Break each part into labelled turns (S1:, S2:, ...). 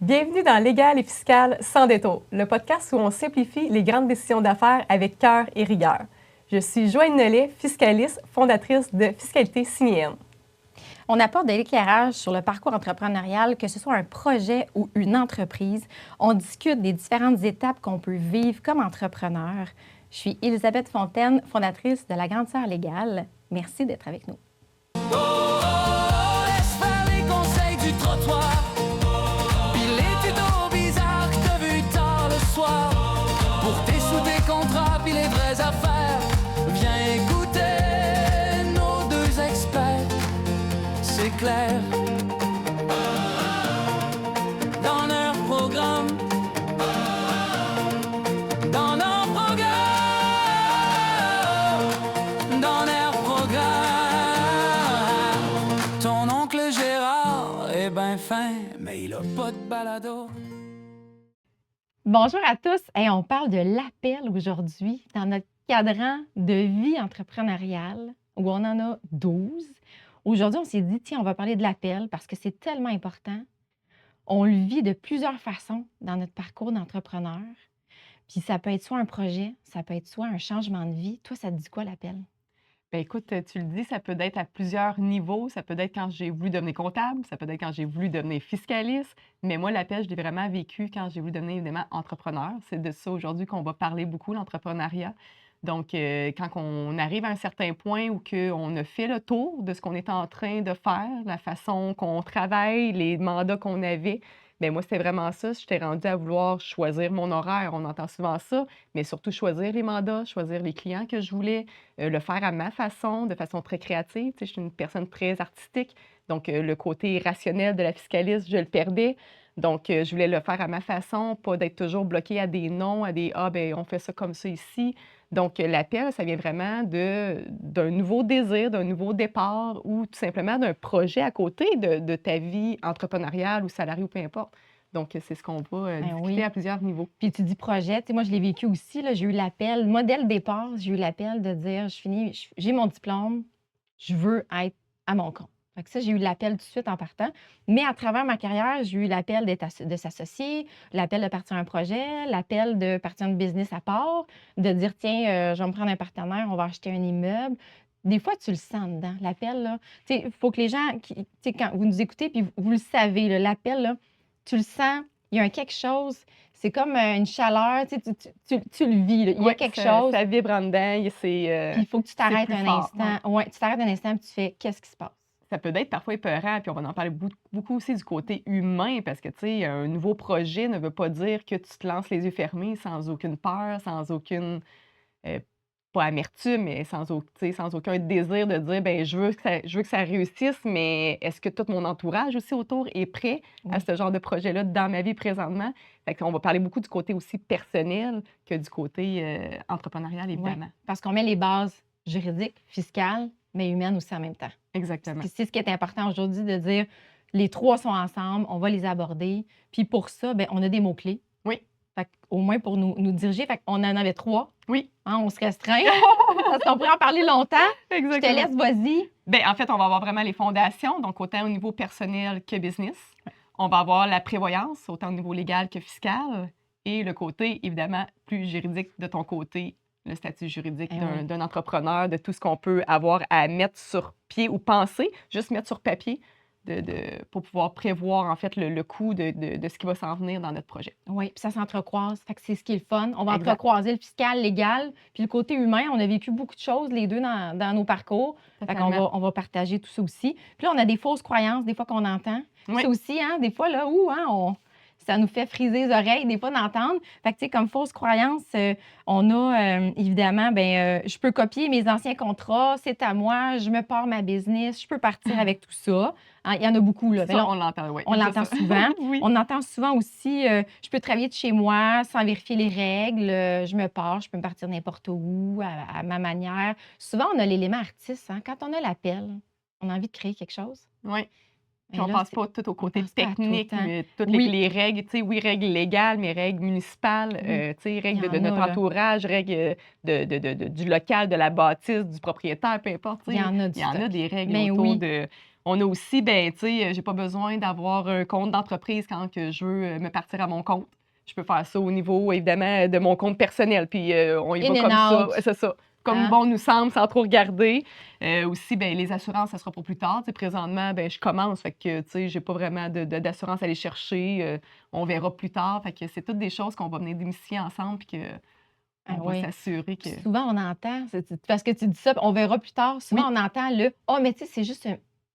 S1: Bienvenue dans Légal et fiscal sans détour, le podcast où on simplifie les grandes décisions d'affaires avec cœur et rigueur. Je suis Joanne Nollet, fiscaliste, fondatrice de Fiscalité Signéenne.
S2: On apporte de l'éclairage sur le parcours entrepreneurial, que ce soit un projet ou une entreprise. On discute des différentes étapes qu'on peut vivre comme entrepreneur. Je suis Elisabeth Fontaine, fondatrice de la Grande Sœur Légale. Merci d'être avec nous.
S3: Laisse faire les conseils du trottoir. Puis les tutos bizarres que t'as vu tard le soir. Pour tes sous, tes contrats, puis les vraies affaires. Viens écouter nos deux experts. C'est clair. Dans leur programme. Dans leur programme. Dans leur programme. Ton oncle Gérard est ben fin, mais il a pas de balado.
S2: Bonjour à tous. Hey, on parle de l'appel aujourd'hui dans notre cadran de vie entrepreneuriale où on en a 12. Aujourd'hui, on s'est dit, tiens, on va parler de l'appel parce que c'est tellement important. On le vit de plusieurs façons dans notre parcours d'entrepreneur. Puis ça peut être soit un projet, ça peut être soit un changement de vie. Toi, ça te dit quoi l'appel?
S1: Bien, écoute, tu le dis, ça peut être à plusieurs niveaux. Ça peut être quand j'ai voulu devenir comptable, ça peut être quand j'ai voulu devenir fiscaliste. Mais moi, l'appel, je l'ai vraiment vécu quand j'ai voulu devenir évidemment entrepreneur. C'est de ça aujourd'hui qu'on va parler beaucoup, l'entrepreneuriat. Donc, quand on arrive à un certain point où on a fait le tour de ce qu'on est en train de faire, la façon qu'on travaille, les mandats qu'on avait, bien moi, c'était vraiment ça. J'étais rendue à vouloir choisir mon horaire. On entend souvent ça, mais surtout choisir les mandats, choisir les clients que je voulais, le faire à ma façon, de façon très créative. Tu sais, je suis une personne très artistique, donc le côté rationnel de la fiscaliste, je le perdais. Donc, je voulais le faire à ma façon, pas d'être toujours bloquée à des noms, à des «Ah, bien, on fait ça comme ça ici». Donc, l'appel, ça vient vraiment d'un nouveau désir, d'un nouveau départ ou tout simplement d'un projet à côté de ta vie entrepreneuriale ou salariée ou peu importe. Donc, c'est ce qu'on va
S2: Ben
S1: discuter
S2: oui.
S1: à plusieurs niveaux.
S2: Puis tu dis projet, tu sais, moi je l'ai vécu aussi, là, j'ai eu l'appel. Moi, dès le départ, j'ai eu l'appel de dire, j'ai mon diplôme, je veux être à mon compte. Fait que ça, j'ai eu l'appel tout de suite en partant. Mais à travers ma carrière, j'ai eu l'appel de s'associer, l'appel de partir un projet, l'appel de partir un business à part, de dire, tiens, je vais me prendre un partenaire, on va acheter un immeuble. Des fois, tu le sens dedans, l'appel, là. Tu sais, il faut que les gens, tu sais, quand vous nous écoutez, puis vous le savez, là, l'appel, là, tu le sens, il y a un quelque chose, c'est comme une chaleur, tu sais, tu le vis, là. Il y a
S1: Oui,
S2: quelque
S1: ça,
S2: chose,
S1: ça vibre en dedans.
S2: puis il faut que tu t'arrêtes
S1: plus
S2: un
S1: fort. Ouais.
S2: instant. Ouais, tu t'arrêtes un instant, puis tu fais, qu'est-ce qui se passe?
S1: Ça peut être parfois épeurant, puis on va en parler beaucoup aussi du côté humain, parce que, tu sais, un nouveau projet ne veut pas dire que tu te lances les yeux fermés, sans aucune peur, sans aucune, euh, pas amertume, mais tu sais, sans aucun désir de dire, ben je veux que ça réussisse, mais est-ce que tout mon entourage aussi autour est prêt à
S2: Oui.
S1: ce genre de projet-là dans ma vie présentement? Fait qu'on va parler beaucoup du côté aussi personnel que du côté entrepreneurial,
S2: Ouais,
S1: évidemment.
S2: parce qu'on met les bases juridiques, fiscales, mais humaines aussi en même temps.
S1: Exactement.
S2: Puis c'est ce qui est important aujourd'hui de dire, les trois sont ensemble, on va les aborder. Puis pour ça, ben, on a des mots-clés.
S1: Oui,
S2: Fait au moins pour nous diriger. Fait on en avait 3.
S1: oui,
S2: Hein, on se restreint parce qu'on pourrait en parler longtemps. Je te
S1: exactement.
S2: laisse, vas-y.
S1: Bien, en fait, on va avoir vraiment les fondations, donc autant au niveau personnel que business. On va avoir la prévoyance, autant au niveau légal que fiscal, et le côté, évidemment, plus juridique de ton côté, le statut juridique
S2: Eh oui.
S1: d'un entrepreneur, de tout ce qu'on peut avoir à mettre sur pied ou penser, juste mettre sur papier pour pouvoir prévoir, en fait, le coût de ce qui va s'en venir dans notre projet.
S2: Oui, puis ça s'entrecroise. Fait que c'est ce qui est le fun. On va
S1: Exact.
S2: entrecroiser le fiscal, légal, puis le côté humain. On a vécu beaucoup de choses, les deux, dans nos parcours. Fait qu'on
S1: Totalement.
S2: on va partager tout ça aussi. Puis là, on a des fausses croyances, des fois, qu'on entend.
S1: Oui.
S2: Ça aussi, hein, des fois, là, ça nous fait friser les oreilles, des fois, d'entendre. Fait que, tu sais, comme fausse croyance, on a, évidemment, je peux copier mes anciens contrats, c'est à moi, je me pars ma business, je peux partir avec tout ça. Hein, il y en a beaucoup, là. Mais
S1: Ça,
S2: là,
S1: on l'entend, oui.
S2: on
S1: C'est
S2: l'entend
S1: ça.
S2: souvent.
S1: Oui.
S2: On entend souvent aussi, je peux travailler de chez moi sans vérifier les règles, je me pars, je peux me partir n'importe où, à ma manière. Souvent, on a l'élément artiste. Hein? Quand on a l'appel, on a envie de créer quelque chose.
S1: Oui. Puis
S2: Mais
S1: on
S2: là,
S1: passe
S2: c'est-
S1: pas tout au côté
S2: pense pas à tout
S1: technique,
S2: le temps.
S1: mais toutes
S2: Oui.
S1: les règles, tu sais, oui, règles légales, mais règles municipales,
S2: Oui.
S1: tu sais, règles
S2: Il y
S1: de
S2: en
S1: notre
S2: a, là.
S1: entourage, règles du local, de la bâtisse, du propriétaire, peu importe. Tu
S2: Il y
S1: sais,
S2: en a du
S1: il y en a
S2: stock.
S1: des règles
S2: Ben
S1: autour
S2: oui.
S1: de On a aussi, ben, tu sais, j'ai pas besoin d'avoir un compte d'entreprise quand que je veux me partir à mon compte. Je peux faire ça au niveau, évidemment, de mon compte personnel. Puis on y
S2: In
S1: va
S2: and
S1: comme ça.
S2: out.
S1: Ouais, c'est ça. Comme
S2: Hein?
S1: bon nous semble, sans trop regarder. Aussi, ben, les assurances, ça sera pour plus tard. Tu sais, présentement, ben, je commence. Fait que, tu sais, j'ai pas vraiment d'assurance à aller chercher. On verra plus tard. Fait que c'est toutes des choses qu'on va venir d'initier ensemble. Puis
S2: Ah
S1: on va
S2: oui.
S1: s'assurer que.
S2: Puis souvent, on entend, parce que tu dis ça, puis on verra plus tard. Souvent,
S1: Oui,
S2: on entend le oh, mais tu sais, c'est juste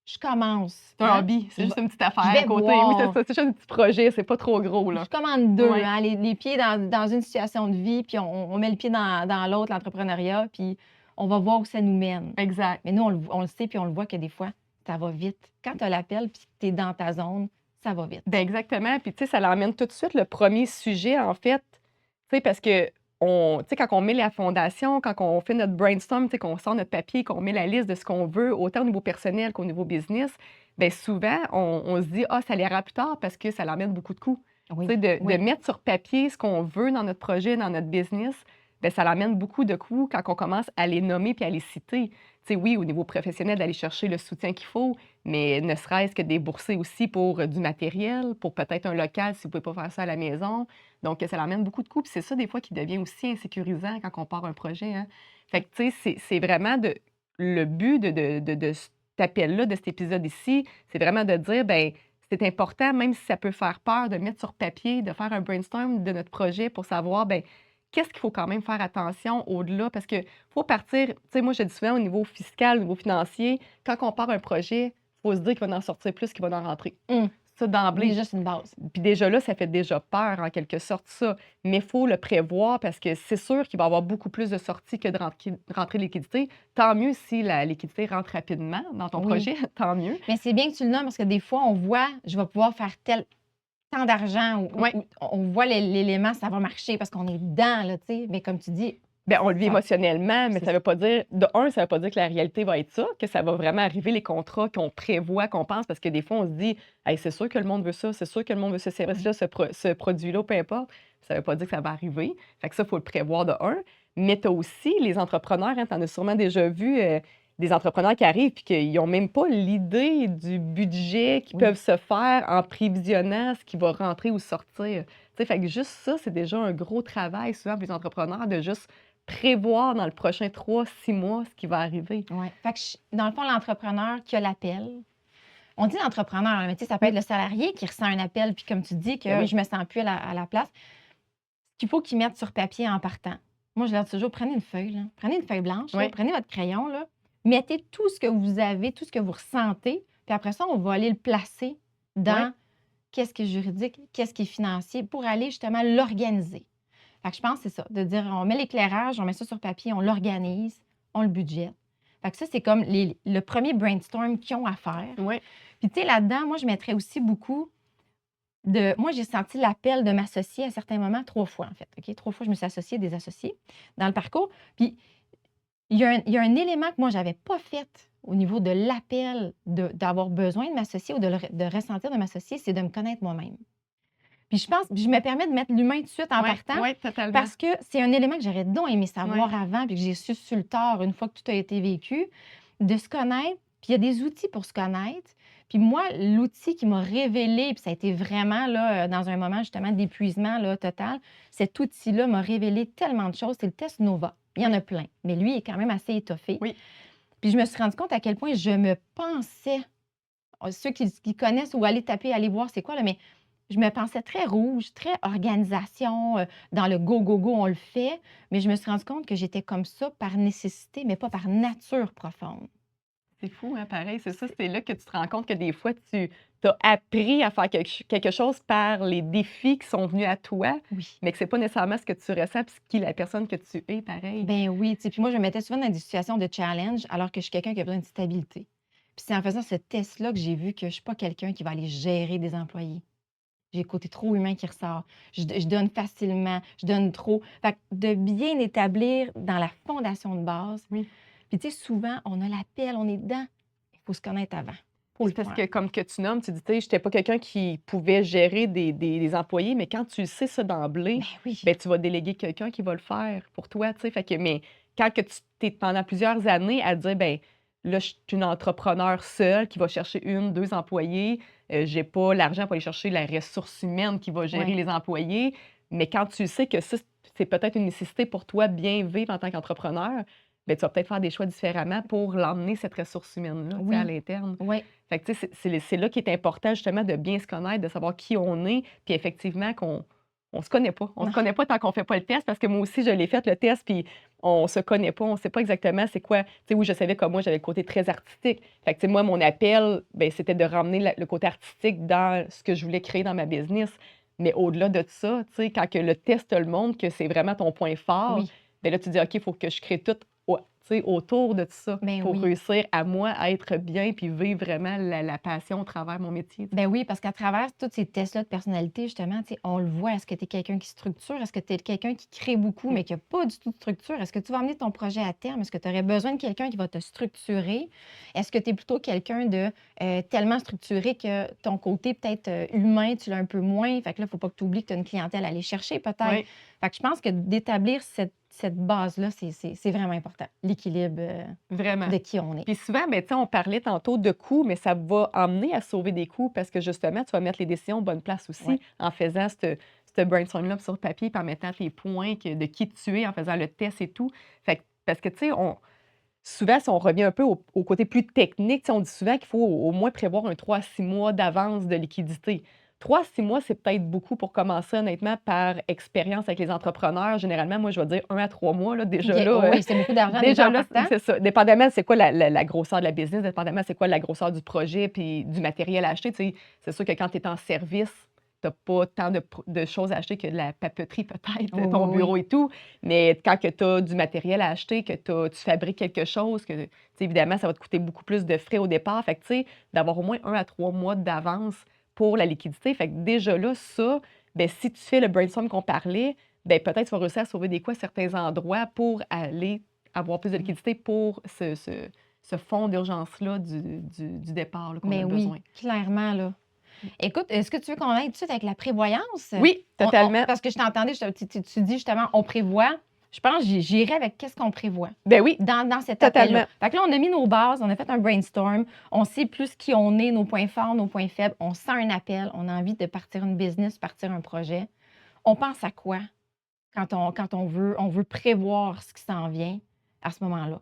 S2: je commence.
S1: c'est un
S2: Hein?
S1: hobby. C'est
S2: Je,
S1: juste une petite
S2: je
S1: affaire à
S2: vais
S1: côté. Oui, c'est
S2: voir.
S1: ça. C'est juste un petit projet. C'est pas trop gros,
S2: Je
S1: là.
S2: commande deux,
S1: Oui,
S2: hein, les pieds dans une situation de vie, puis on met le pied dans l'autre, l'entrepreneuriat, puis on va voir où ça nous mène.
S1: exact.
S2: Mais nous, on le sait, puis on le voit que des fois, ça va vite. Quand tu as l'appel, puis que tu es dans ta zone, ça va vite.
S1: Ben exactement. Puis, tu sais, ça l'emmène tout de suite le premier sujet, en fait. Tu sais, parce que, tu sais, quand on met la fondation, quand on fait notre brainstorm, tu sais, qu'on sort notre papier, qu'on met la liste de ce qu'on veut, autant au niveau personnel qu'au niveau business, bien souvent, on se dit, ah, ça l'ira plus tard parce que ça l'emmène beaucoup de coûts. Tu
S2: Oui,
S1: sais, de
S2: oui.
S1: mettre sur papier ce qu'on veut dans notre projet, dans notre business, bien, ça l'emmène beaucoup de coûts quand on commence à les nommer puis à les citer. Tu sais, oui, au niveau professionnel, d'aller chercher le soutien qu'il faut, mais ne serait-ce que débourser aussi pour du matériel, pour peut-être un local si vous ne pouvez pas faire ça à la maison. Donc, ça l'emmène beaucoup de coûts. Puis c'est ça, des fois, qui devient aussi insécurisant quand on part un projet. Hein. Fait que, tu sais, c'est vraiment le but de cet appel-là, de cet épisode ici, c'est vraiment de dire, ben c'est important, même si ça peut faire peur, de mettre sur papier, de faire un brainstorm de notre projet pour savoir, ben qu'est-ce qu'il faut quand même faire attention au-delà? Parce que faut partir, tu sais, moi, je dis souvent au niveau fiscal, au niveau financier, quand on part un projet, il faut se dire qu'il va en sortir plus qu'il va en rentrer.
S2: Hum,
S1: Ça, d'emblée.
S2: Déjà, c'est une base.
S1: Puis déjà là, ça fait déjà peur, en quelque sorte, ça. Mais il faut le prévoir parce que c'est sûr qu'il va y avoir beaucoup plus de sorties que de rentrée de liquidité. Tant mieux si la liquidité rentre rapidement dans ton
S2: Oui.
S1: projet, tant mieux.
S2: Mais c'est bien que tu le nommes parce que des fois, on voit, je vais pouvoir faire tant d'argent ou,
S1: Oui.
S2: ou on voit l'élément, ça va marcher parce qu'on est dedans, là, tu sais. Mais comme tu dis,
S1: Bien, on le vit
S2: ça-
S1: émotionnellement, mais
S2: c'est
S1: ça veut pas dire, de un, ça veut pas dire que la réalité va être ça, que ça va vraiment arriver, les contrats qu'on prévoit, qu'on pense, parce que des fois, on se dit, hey, c'est sûr que le monde veut ça, c'est sûr que le monde veut ce service-là, ce produit-là, peu importe. Ça veut pas dire que ça va arriver. Fait que ça, il faut le prévoir de un. Mais tu as aussi les entrepreneurs, hein, tu en as sûrement déjà vu des entrepreneurs qui arrivent et qu'ils n'ont même pas l'idée du budget qui
S2: Oui.
S1: peuvent se faire en prévisionnant ce qui va rentrer ou sortir. Tu sais, fait que juste ça, c'est déjà un gros travail souvent pour les entrepreneurs de juste prévoir dans le prochain 3, 6 mois ce qui va arriver.
S2: ouais. Fait que dans le fond, l'entrepreneur qui a l'appel, on dit l'entrepreneur, mais tu sais, ça peut
S1: Oui.
S2: être le salarié qui ressent un appel, puis comme tu dis que
S1: Ben oui.
S2: je me sens plus à la place, ce qu'il faut qu'il mette sur papier en partant. Moi, je leur dis toujours, prenez une feuille, là. Prenez une feuille blanche, là.
S1: Oui.
S2: Prenez votre crayon, là. Mettez tout ce que vous avez, tout ce que vous ressentez, puis après ça, on va aller le placer dans
S1: Oui.
S2: qu'est-ce qui est juridique, qu'est-ce qui est financier, pour aller justement l'organiser. Fait que je pense que c'est ça, de dire, on met l'éclairage, on met ça sur papier, on l'organise, on le budgète. Fait que ça, c'est comme le premier brainstorm qu'ils ont à faire.
S1: Oui.
S2: Puis, tu sais, là-dedans, moi, je mettrais aussi beaucoup de. Moi, j'ai senti l'appel de m'associer à certains moments, 3 fois, en fait. OK? 3 fois, je me suis associée à des associés dans le parcours. Puis, il y a un élément que moi, je n'avais pas fait au niveau de l'appel, d'avoir besoin de m'associer ou de ressentir de m'associer, c'est de me connaître moi-même. Puis, je me permets de mettre l'humain tout de suite en partant.
S1: Oui, totalement.
S2: Parce que c'est un élément que j'aurais donc aimé savoir avant, puis que j'ai su sur le tard, une fois que tout a été vécu, de se connaître. Puis il y a des outils pour se connaître. Puis moi, l'outil qui m'a révélé, puis ça a été vraiment là, dans un moment justement d'épuisement là, total, cet outil-là m'a révélé tellement de choses. C'est le test Nova. Il y en a plein, mais lui il est quand même assez étoffé.
S1: Oui.
S2: Puis je me suis rendu compte à quel point je me pensais, ceux qui connaissent ou aller taper, aller voir c'est quoi, là, mais je me pensais très rouge, très organisation, dans le go, go, go, on le fait. Mais je me suis rendu compte que j'étais comme ça par nécessité, mais pas par nature profonde.
S1: C'est fou, hein, pareil. C'est ça, c'est là que tu te rends compte que des fois, tu as appris à faire quelque chose par les défis qui sont venus à toi,
S2: Oui.
S1: mais que c'est pas nécessairement ce que tu ressens puis qui est la personne que tu es, pareil.
S2: Ben oui, tu sais, puis moi, je me mettais souvent dans des situations de challenge alors que je suis quelqu'un qui a besoin de stabilité. Puis c'est en faisant ce test-là que j'ai vu que je suis pas quelqu'un qui va aller gérer des employés. J'ai le côté trop humain qui ressort. Je donne facilement, je donne trop. Fait que de bien établir dans la fondation de base.
S1: Oui.
S2: Puis tu sais, souvent, on a l'appel, on est dedans. Il faut se connaître avant. Faut le
S1: C'est parce
S2: faire.
S1: que, comme que tu nommes, tu dis, tu sais, j'étais pas quelqu'un qui pouvait gérer des employés, mais quand tu le sais ça d'emblée,
S2: Ben oui.
S1: ben, tu vas déléguer quelqu'un qui va le faire pour toi, tu sais. Fait que, mais quand que tu t'es pendant plusieurs années à dire, ben là, je suis une entrepreneur seule qui va chercher 1, 2 employés. J'ai pas l'argent pour aller chercher la ressource humaine qui va gérer
S2: Ouais.
S1: les employés. Mais quand tu sais que ça, c'est peut-être une nécessité pour toi de bien vivre en tant qu'entrepreneur, ben tu vas peut-être faire des choix différemment pour l'emmener, cette ressource humaine-là, tu sais, à
S2: Oui.
S1: l'interne.
S2: Oui.
S1: Fait que, tu sais, c'est là qu'il est important, justement, de bien se connaître, de savoir qui on est, puis effectivement on se connaît pas. On se
S2: Non.
S1: connaît pas tant qu'on fait pas le test, parce que moi aussi, je l'ai fait, le test, puis on se connaît pas, on sait pas exactement c'est quoi. Tu sais, oui, je savais comme moi, j'avais le côté très artistique. Fait que, tu sais, moi, mon appel, ben, c'était de ramener le côté artistique dans ce que je voulais créer dans ma business. Mais au-delà de ça, tu sais, quand que le test te le montre, que c'est vraiment ton point fort,
S2: Oui.
S1: ben là, tu dis, OK, il faut que je crée tout tu sais, autour de tout ça
S2: Ben
S1: pour
S2: oui.
S1: réussir à moi à être bien puis vivre vraiment la passion au travers de mon métier. Tu sais.
S2: Ben oui, parce qu'à travers tous ces tests-là de personnalité, justement, tu sais, on le voit. Est-ce que tu es quelqu'un qui structure? Est-ce que tu es quelqu'un qui crée beaucoup,
S1: Mm.
S2: mais qui n'a pas du tout de structure? Est-ce que tu vas amener ton projet à terme? Est-ce que tu aurais besoin de quelqu'un qui va te structurer? Est-ce que tu es plutôt quelqu'un de tellement structuré que ton côté peut-être humain, tu l'as un peu moins? Fait que là, il ne faut pas que tu oublies que tu as une clientèle à aller chercher, peut-être.
S1: Ouais,
S2: Fait que je pense que d'établir cette base-là, c'est vraiment important. L'équilibre
S1: vraiment.
S2: de qui on est.
S1: Puis souvent, ben, tu sais, on parlait tantôt de coûts, mais ça va amener à sauver des coûts parce que justement, tu vas mettre les décisions aux bonnes places aussi
S2: Ouais.
S1: en faisant ce brainstorming-là sur papier, puis en mettant tes points de qui tu es, en faisant le test et tout. Fait que, parce que, tu sais, souvent, si on revient un peu au côté plus technique, tu sais, on dit souvent qu'il faut au moins prévoir un 3 à 6 mois d'avance de liquidité. 3 à 6 mois, c'est peut-être beaucoup pour commencer, honnêtement, par expérience avec les entrepreneurs. Généralement, moi, je vais dire 1 à 3 mois, là, déjà
S2: OK.
S1: là.
S2: Oh oui, c'est beaucoup d'argent déjà
S1: Déjà
S2: en
S1: là,
S2: partant.
S1: c'est ça. Dépendamment, c'est quoi la grosseur de la business, dépendamment, c'est quoi la grosseur du projet, puis du matériel à acheter. Tu sais, c'est sûr que quand tu es en service, tu n'as pas tant de choses à acheter que de la papeterie, peut-être,
S2: Oui,
S1: ton
S2: oui,
S1: bureau
S2: oui.
S1: et tout. Mais quand tu as du matériel à acheter, que tu fabriques quelque chose, que, tu sais, évidemment, ça va te coûter beaucoup plus de frais au départ. Fait que, tu sais, d'avoir au moins 1 à 3 mois d'avance pour la liquidité. Fait que déjà là, ça, ben, si tu fais le brainstorm qu'on parlait, ben, peut-être tu vas réussir à sauver des coûts à certains endroits pour aller avoir plus de
S2: Mmh.
S1: liquidité pour ce fonds d'urgence-là du départ là, qu'on
S2: Mais
S1: a
S2: oui,
S1: besoin.
S2: clairement, là. Écoute, est-ce que tu veux qu'on aille tout de suite avec la prévoyance?
S1: Oui, totalement.
S2: Parce que je t'entendais, tu dis justement, on prévoit. Je pense que j'irai avec qu'est-ce qu'on prévoit
S1: Ben oui,
S2: dans cet appel-là.
S1: totalement.
S2: Fait que là, on a mis nos bases, on a fait un brainstorm, on sait plus qui on est, nos points forts, nos points faibles, on sent un appel, on a envie de partir une business, partir un projet. On pense à quoi quand on veut prévoir ce qui s'en vient à ce moment-là?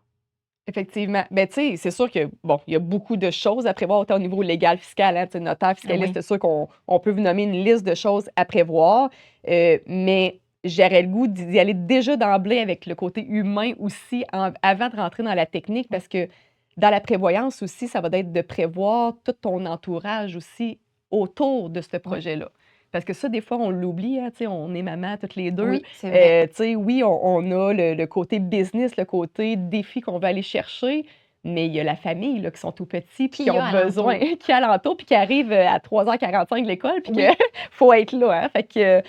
S1: Effectivement. Ben, tu sais, c'est sûr que, bon, il y a beaucoup de choses à prévoir, autant au niveau légal, fiscal, hein, tu sais, notaire,
S2: Ah
S1: fiscaliste,
S2: oui.
S1: c'est sûr qu'on peut vous nommer une liste de choses à prévoir, mais j'aurais le goût d'y aller déjà d'emblée avec le côté humain aussi, avant de rentrer dans la technique,
S2: Oui.
S1: parce que dans la prévoyance aussi, ça va être de prévoir tout ton entourage aussi autour de ce
S2: Oui.
S1: projet-là. Parce que ça, des fois, on l'oublie, hein, tu sais, on est maman toutes les deux.
S2: Oui, c'est vrai.
S1: Tu sais, oui, on a le côté business, le côté défi qu'on va aller chercher, mais il y a la famille, là, qui sont tout petits puis
S2: Qui
S1: qui
S2: y
S1: ont
S2: a alentour?
S1: besoin qui est alentour puis qui arrivent, à 3h45 de l'école puis
S2: Oui.
S1: que faut être là, hein. Fait que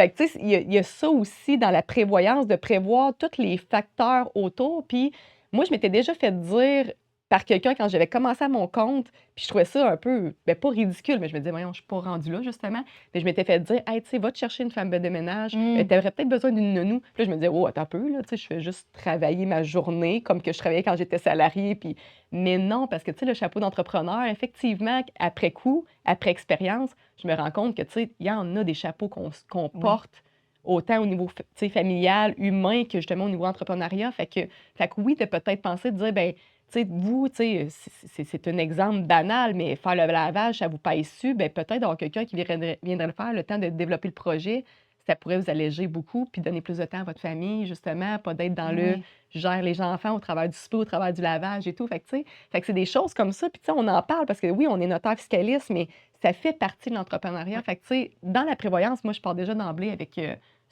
S1: tu sais, il y a ça aussi dans la prévoyance, de prévoir tous les facteurs autour. Puis moi, je m'étais déjà fait dire par quelqu'un quand j'avais commencé à mon compte, puis je trouvais ça un peu, ben, pas ridicule, mais je me disais: «Voyons, je suis pas rendue là, justement». Mais je m'étais fait dire: «Hey, tu sais, va te chercher une femme de ménage,
S2: Mmh.
S1: tu aurais peut-être besoin d'une nounou». Puis là, je me disais: «Oh, attends un peu, là, tu sais, je fais juste travailler ma journée comme que je travaillais quand j'étais salariée». Puis mais non, parce que, tu sais, le chapeau d'entrepreneur, effectivement, après coup, après expérience, je me rends compte que, tu sais, il y en a des chapeaux qu'on
S2: Oui.
S1: porte autant au niveau tu sais, familial, humain, que justement au niveau entrepreneuriat. Fait que oui, de peut-être penser de dire, ben, tu sais, vous, tu sais, c'est un exemple banal, mais faire le lavage, ça vous pèse dessus, ben, peut-être avoir quelqu'un qui viendrait le faire, le temps de développer le projet, ça pourrait vous alléger beaucoup, puis donner plus de temps à votre famille, justement, pas d'être dans le
S2: Oui.
S1: je gère les enfants au travers du souper, au travers du lavage et tout. Fait que, tu sais, fait que c'est des choses comme ça. Puis, tu sais, on en parle parce que oui, on est notaire fiscaliste, mais ça fait partie de l'entrepreneuriat.
S2: Oui.
S1: Fait que, tu sais, dans la prévoyance, moi, je pars déjà d'emblée avec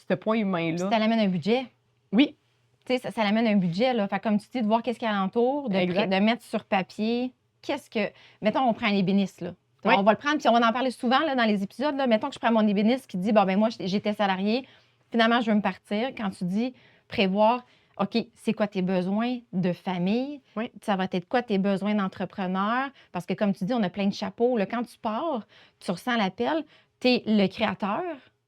S1: ce point
S2: Puis
S1: humain-là.
S2: ça l'amène un budget.
S1: Oui,
S2: Tu sais, ça l'amène un budget, là. Fait que comme tu dis, de voir qu'est-ce qu'il y a alentour,
S1: exact.
S2: de mettre sur papier, qu'est-ce que... Mettons, on prend un ébéniste, là.
S1: Oui,
S2: On va le prendre, puis on va en parler souvent là, dans les épisodes. Là. Mettons que je prends mon ébéniste qui dit, bon, ben moi, j'étais salarié, finalement, je veux me partir. Quand tu dis prévoir, OK, c'est quoi tes besoins de famille?
S1: oui,
S2: Ça va être quoi tes besoins d'entrepreneur? Parce que comme tu dis, on a plein de chapeaux. Là. Quand tu pars, tu ressens l'appel, tu es le créateur.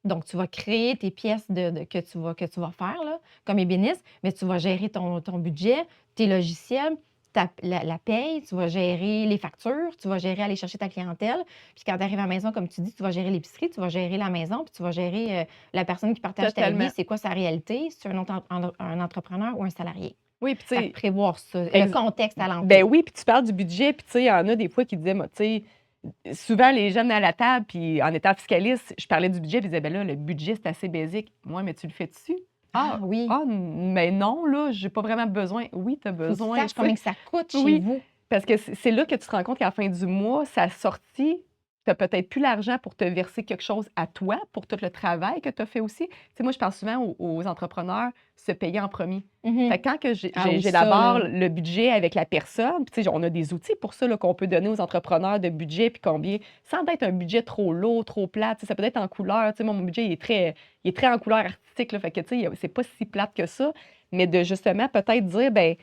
S2: Donc, tu vas créer tes pièces que tu vas faire là, comme ébéniste, mais tu vas gérer ton budget, tes logiciels, la paye, tu vas gérer les factures, tu vas gérer aller chercher ta clientèle. Puis quand tu arrives à la maison, comme tu dis, tu vas gérer l'épicerie, tu vas gérer la maison, puis tu vas gérer la personne qui partage ta vie,
S1: Totalement.
S2: c'est quoi sa réalité, si tu es un entrepreneur ou un salarié.
S1: Oui, puis tu
S2: Fait que
S1: sais,
S2: prévoir ça, le
S1: ex
S2: contexte
S1: ben
S2: alentour.
S1: oui, puis tu parles du budget, puis tu sais, il y en a des fois qui disaient, moi, tu sais, souvent les jeunes à la table, puis en étant fiscaliste, je parlais du budget, puis ils disaient: «Ben là, le budget, c'est assez basique». «Ouais, mais tu le fais-tu?»
S2: Ah
S1: «Ah,
S2: oui,
S1: mais non, là, j'ai pas vraiment besoin». «Oui, tu as
S2: faut que tu
S1: besoin»,
S2: saches
S1: tu sais.
S2: combien que ça coûte chez
S1: Oui,
S2: vous.
S1: parce que c'est là que tu te rends compte qu'à la fin du mois, sa sortie, tu as peut-être plus l'argent pour te verser quelque chose à toi, pour tout le travail que tu as fait aussi. Tu sais, moi, je pense souvent aux entrepreneurs se payer en premier.
S2: Mhm.
S1: Fait que quand que
S2: Ah oui, ça,
S1: j'élabore
S2: là.
S1: le budget avec la personne, puis tu sais, on a des outils pour ça là, qu'on peut donner aux entrepreneurs de budget, puis combien, sans être un budget trop lourd, trop plat. Tu sais, ça peut être en couleur. Tu sais, moi, mon budget, il est très en couleur artistique, là, fait que tu sais, c'est pas si plate que ça, mais de justement peut-être dire, ben tu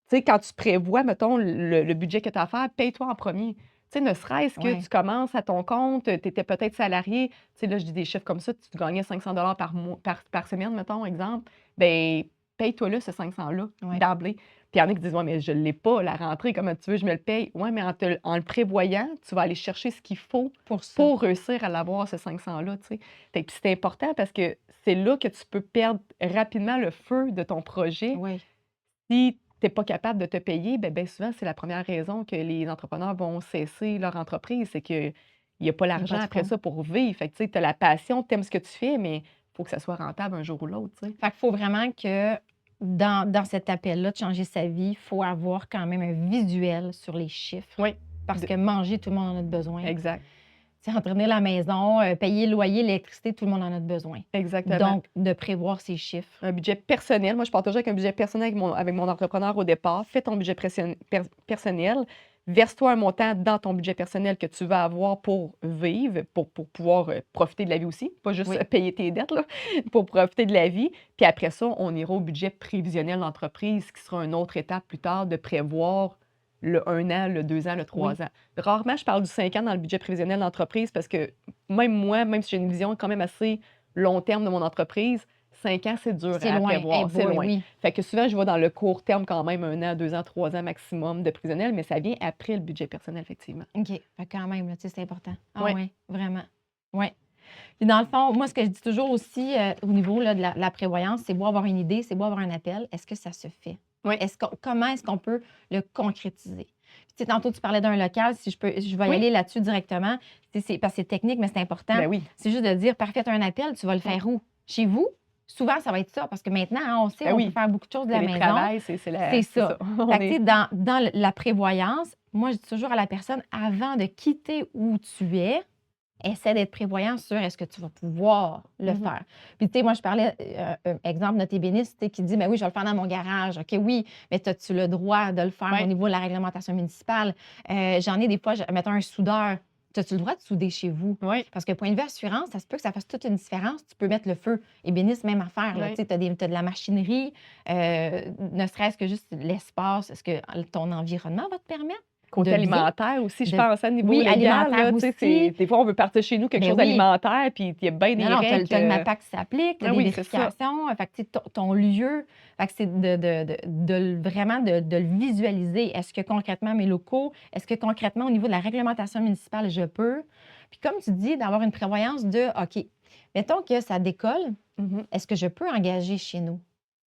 S1: sais, quand tu prévois, mettons, le budget que tu as à faire, paye-toi en premier. Tu sais, ne serait-ce que
S2: Ouais.
S1: tu commences à ton compte, tu étais peut-être salarié, tu sais, là, je dis des chiffres comme ça, tu gagnais 500 par mois par semaine, mettons, exemple, ben paye-toi-le, ce 500-là,
S2: Ouais.
S1: d'emblée. Puis il y en a qui disent: «Ouais, mais je ne l'ai pas, la rentrée, comment tu veux, je me le paye?» Ouais, mais en le prévoyant, tu vas aller chercher ce qu'il faut
S2: Pour ça.
S1: pour réussir à l'avoir, ce 500-là, tu sais. Fait que puis c'est important parce que c'est là que tu peux perdre rapidement le feu de ton projet
S2: Oui.
S1: si tu es pas capable de te payer, ben, bien souvent, c'est la première raison que les entrepreneurs vont cesser leur entreprise, c'est qu'il y a pas
S2: Il y a pas
S1: l'argent
S2: de
S1: après
S2: fonds.
S1: ça pour vivre. Fait que, tu sais, tu as la passion, tu aimes ce que tu fais, mais il faut que ça soit rentable un jour ou l'autre, tu sais.
S2: Fait qu'il faut vraiment que dans cet appel-là de changer sa vie, il faut avoir quand même un visuel sur les chiffres.
S1: Oui,
S2: Parce
S1: de
S2: que manger, tout le monde en a besoin.
S1: exact,
S2: Tu sais, entretenir la maison, payer le loyer, l'électricité, tout le monde en a besoin.
S1: exactement.
S2: Donc, de prévoir ses chiffres.
S1: Un budget personnel. Moi, je pars toujours avec un budget personnel avec mon entrepreneur au départ. Fais ton budget personnel. Verse-toi un montant dans ton budget personnel que tu vas avoir pour vivre, pour pouvoir profiter de la vie aussi, pas juste
S2: Oui.
S1: payer tes dettes, là, pour profiter de la vie. Puis après ça, on ira au budget prévisionnel d'entreprise, qui sera une autre étape plus tard de prévoir le 1 an, le 2 ans, le 3
S2: Oui.
S1: ans. Rarement, je parle du 5 ans dans le budget prévisionnel d'entreprise parce que même moi, même si j'ai une vision quand même assez long terme de mon entreprise, 5 ans, c'est dur
S2: C'est
S1: à
S2: loin.
S1: prévoir, c'est
S2: boy,
S1: loin.
S2: oui.
S1: Fait que souvent, je vais dans le court terme quand même, 1 an, 2 ans, 3 ans maximum de prévisionnel, mais ça vient après le budget personnel, effectivement.
S2: OK. Fait que quand même, là, tu sais, c'est important. Ah
S1: Oui,
S2: oui, vraiment. Oui. Puis dans le fond, moi, ce que je dis toujours aussi au niveau là, de la prévoyance, c'est beau avoir une idée, c'est beau avoir un appel. Est-ce que ça se fait?
S1: oui,
S2: Comment est-ce qu'on peut le concrétiser? Puis, tu sais, tantôt, tu parlais d'un local. Si je vais y
S1: oui,
S2: aller là-dessus directement. Parce que c'est technique, mais c'est important.
S1: ben oui,
S2: C'est juste de dire, parfait, tu as un appel, tu vas le faire où? Chez vous? Souvent, ça va être ça, parce que maintenant, hein, on sait,
S1: ben
S2: on peut
S1: oui.
S2: faire beaucoup de choses de la maison.
S1: Télétravail, c'est
S2: C'est
S1: c'est
S2: ça.
S1: ça. On
S2: Fait que, tu
S1: est...
S2: sais, dans la prévoyance, moi, je dis toujours à la personne, avant de quitter où tu es, essaie d'être prévoyant sur est-ce que tu vas pouvoir le
S1: Mhm.
S2: faire. Puis, tu sais, moi, je parlais, exemple, notre ébéniste tu sais, qui dit, ben oui, je vais le faire dans mon garage. OK, oui, mais as-tu le droit de le faire au
S1: Oui,
S2: niveau de la réglementation municipale? J'en ai des fois, mettons un soudeur. As-tu le droit de souder chez vous?
S1: oui,
S2: Parce que point de vue assurance, ça se peut que ça fasse toute une différence. Tu peux mettre le feu. Ébéniste, même affaire.
S1: oui.
S2: Tu as de la machinerie, ne serait-ce que juste l'espace. Est-ce que ton environnement va te permettre
S1: Côté
S2: de bien?
S1: alimentaire aussi, je
S2: De...
S1: pense, à niveau
S2: Oui,
S1: légal,
S2: alimentaire
S1: là, tu sais,
S2: aussi.
S1: des fois, on veut partir chez nous quelque
S2: Ben
S1: chose
S2: oui.
S1: d'alimentaire, puis il y a bien des
S2: Non, non, tu
S1: règles.
S2: as le MAPAC qui s'applique, tu as
S1: Ah
S2: des
S1: oui, c'est ça.
S2: vérifications. Fait que, tu sais, ton lieu, fait que c'est vraiment de le visualiser. Est-ce que concrètement, mes locaux, est-ce que concrètement, au niveau de la réglementation municipale, je peux? Puis comme tu dis, d'avoir une prévoyance de, OK, mettons que ça décolle,
S1: Mhm.
S2: est-ce que je peux engager chez nous?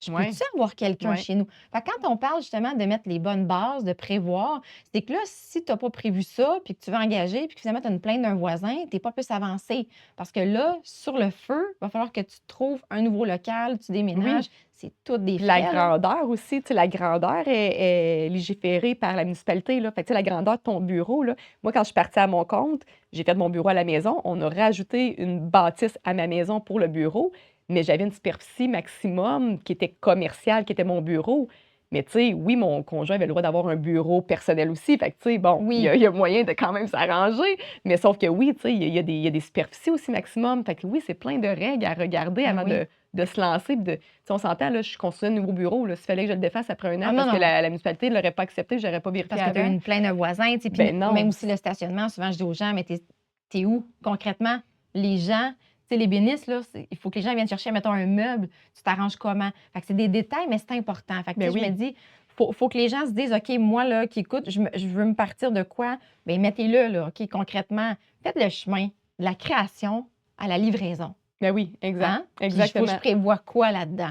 S2: Je
S1: Ouais,
S2: peux-tu avoir quelqu'un
S1: ouais.
S2: chez nous? Fait que quand on parle justement de mettre les bonnes bases, de prévoir, c'est que là, si tu n'as pas prévu ça, puis que tu veux engager, puis que finalement, tu as une plainte d'un voisin, tu n'es pas plus avancé. Parce que là, sur le feu, il va falloir que tu trouves un nouveau local, tu déménages.
S1: Oui.
S2: C'est toutes des
S1: Puis la
S2: frais, là.
S1: grandeur aussi, tu sais, la grandeur est légiférée par la municipalité, là. Fait que, tu sais, la grandeur de ton bureau, là, moi, quand je suis partie à mon compte, j'ai fait mon bureau à la maison. On a rajouté une bâtisse à ma maison pour le bureau, mais j'avais une superficie maximum qui était commerciale, qui était mon bureau. Mais tu sais, oui, mon conjoint avait le droit d'avoir un bureau personnel aussi. Fait que, tu sais, bon,
S2: Oui,
S1: il y a moyen de quand même s'arranger. Mais sauf que oui, tu sais, il y a des superficies aussi maximum. Fait que oui, c'est plein de règles à regarder
S2: ben
S1: avant
S2: oui.
S1: de se lancer. Puis tu sais, on s'entend, là, je construisais un nouveau bureau. Là, s'il fallait que je le défasse après 1 an
S2: Ah non,
S1: parce que
S2: non.
S1: la municipalité ne l'aurait pas accepté, je n'aurais pas vérifié
S2: Parce que tu as eu
S1: avant.
S2: une plainte de voisins, tu sais, puis
S1: Ben non.
S2: même aussi le stationnement, souvent je dis aux gens, mais t'es où concrètement? Les gens, tu sais, les bénisses, là, il faut que les gens viennent chercher, mettons, un meuble, tu t'arranges comment? Fait que c'est des détails, mais c'est important. Fait que, tu
S1: Ben
S2: sais, je me
S1: oui.
S2: dis, faut que les gens se disent, OK, moi, là, qui écoute, je veux me partir de quoi? Bien, mettez-le, là, OK, concrètement. Faites le chemin de la création à la livraison.
S1: Ben oui, exact.
S2: Hein? Puis il faut que je
S1: Exactement.
S2: prévoie quoi là-dedans?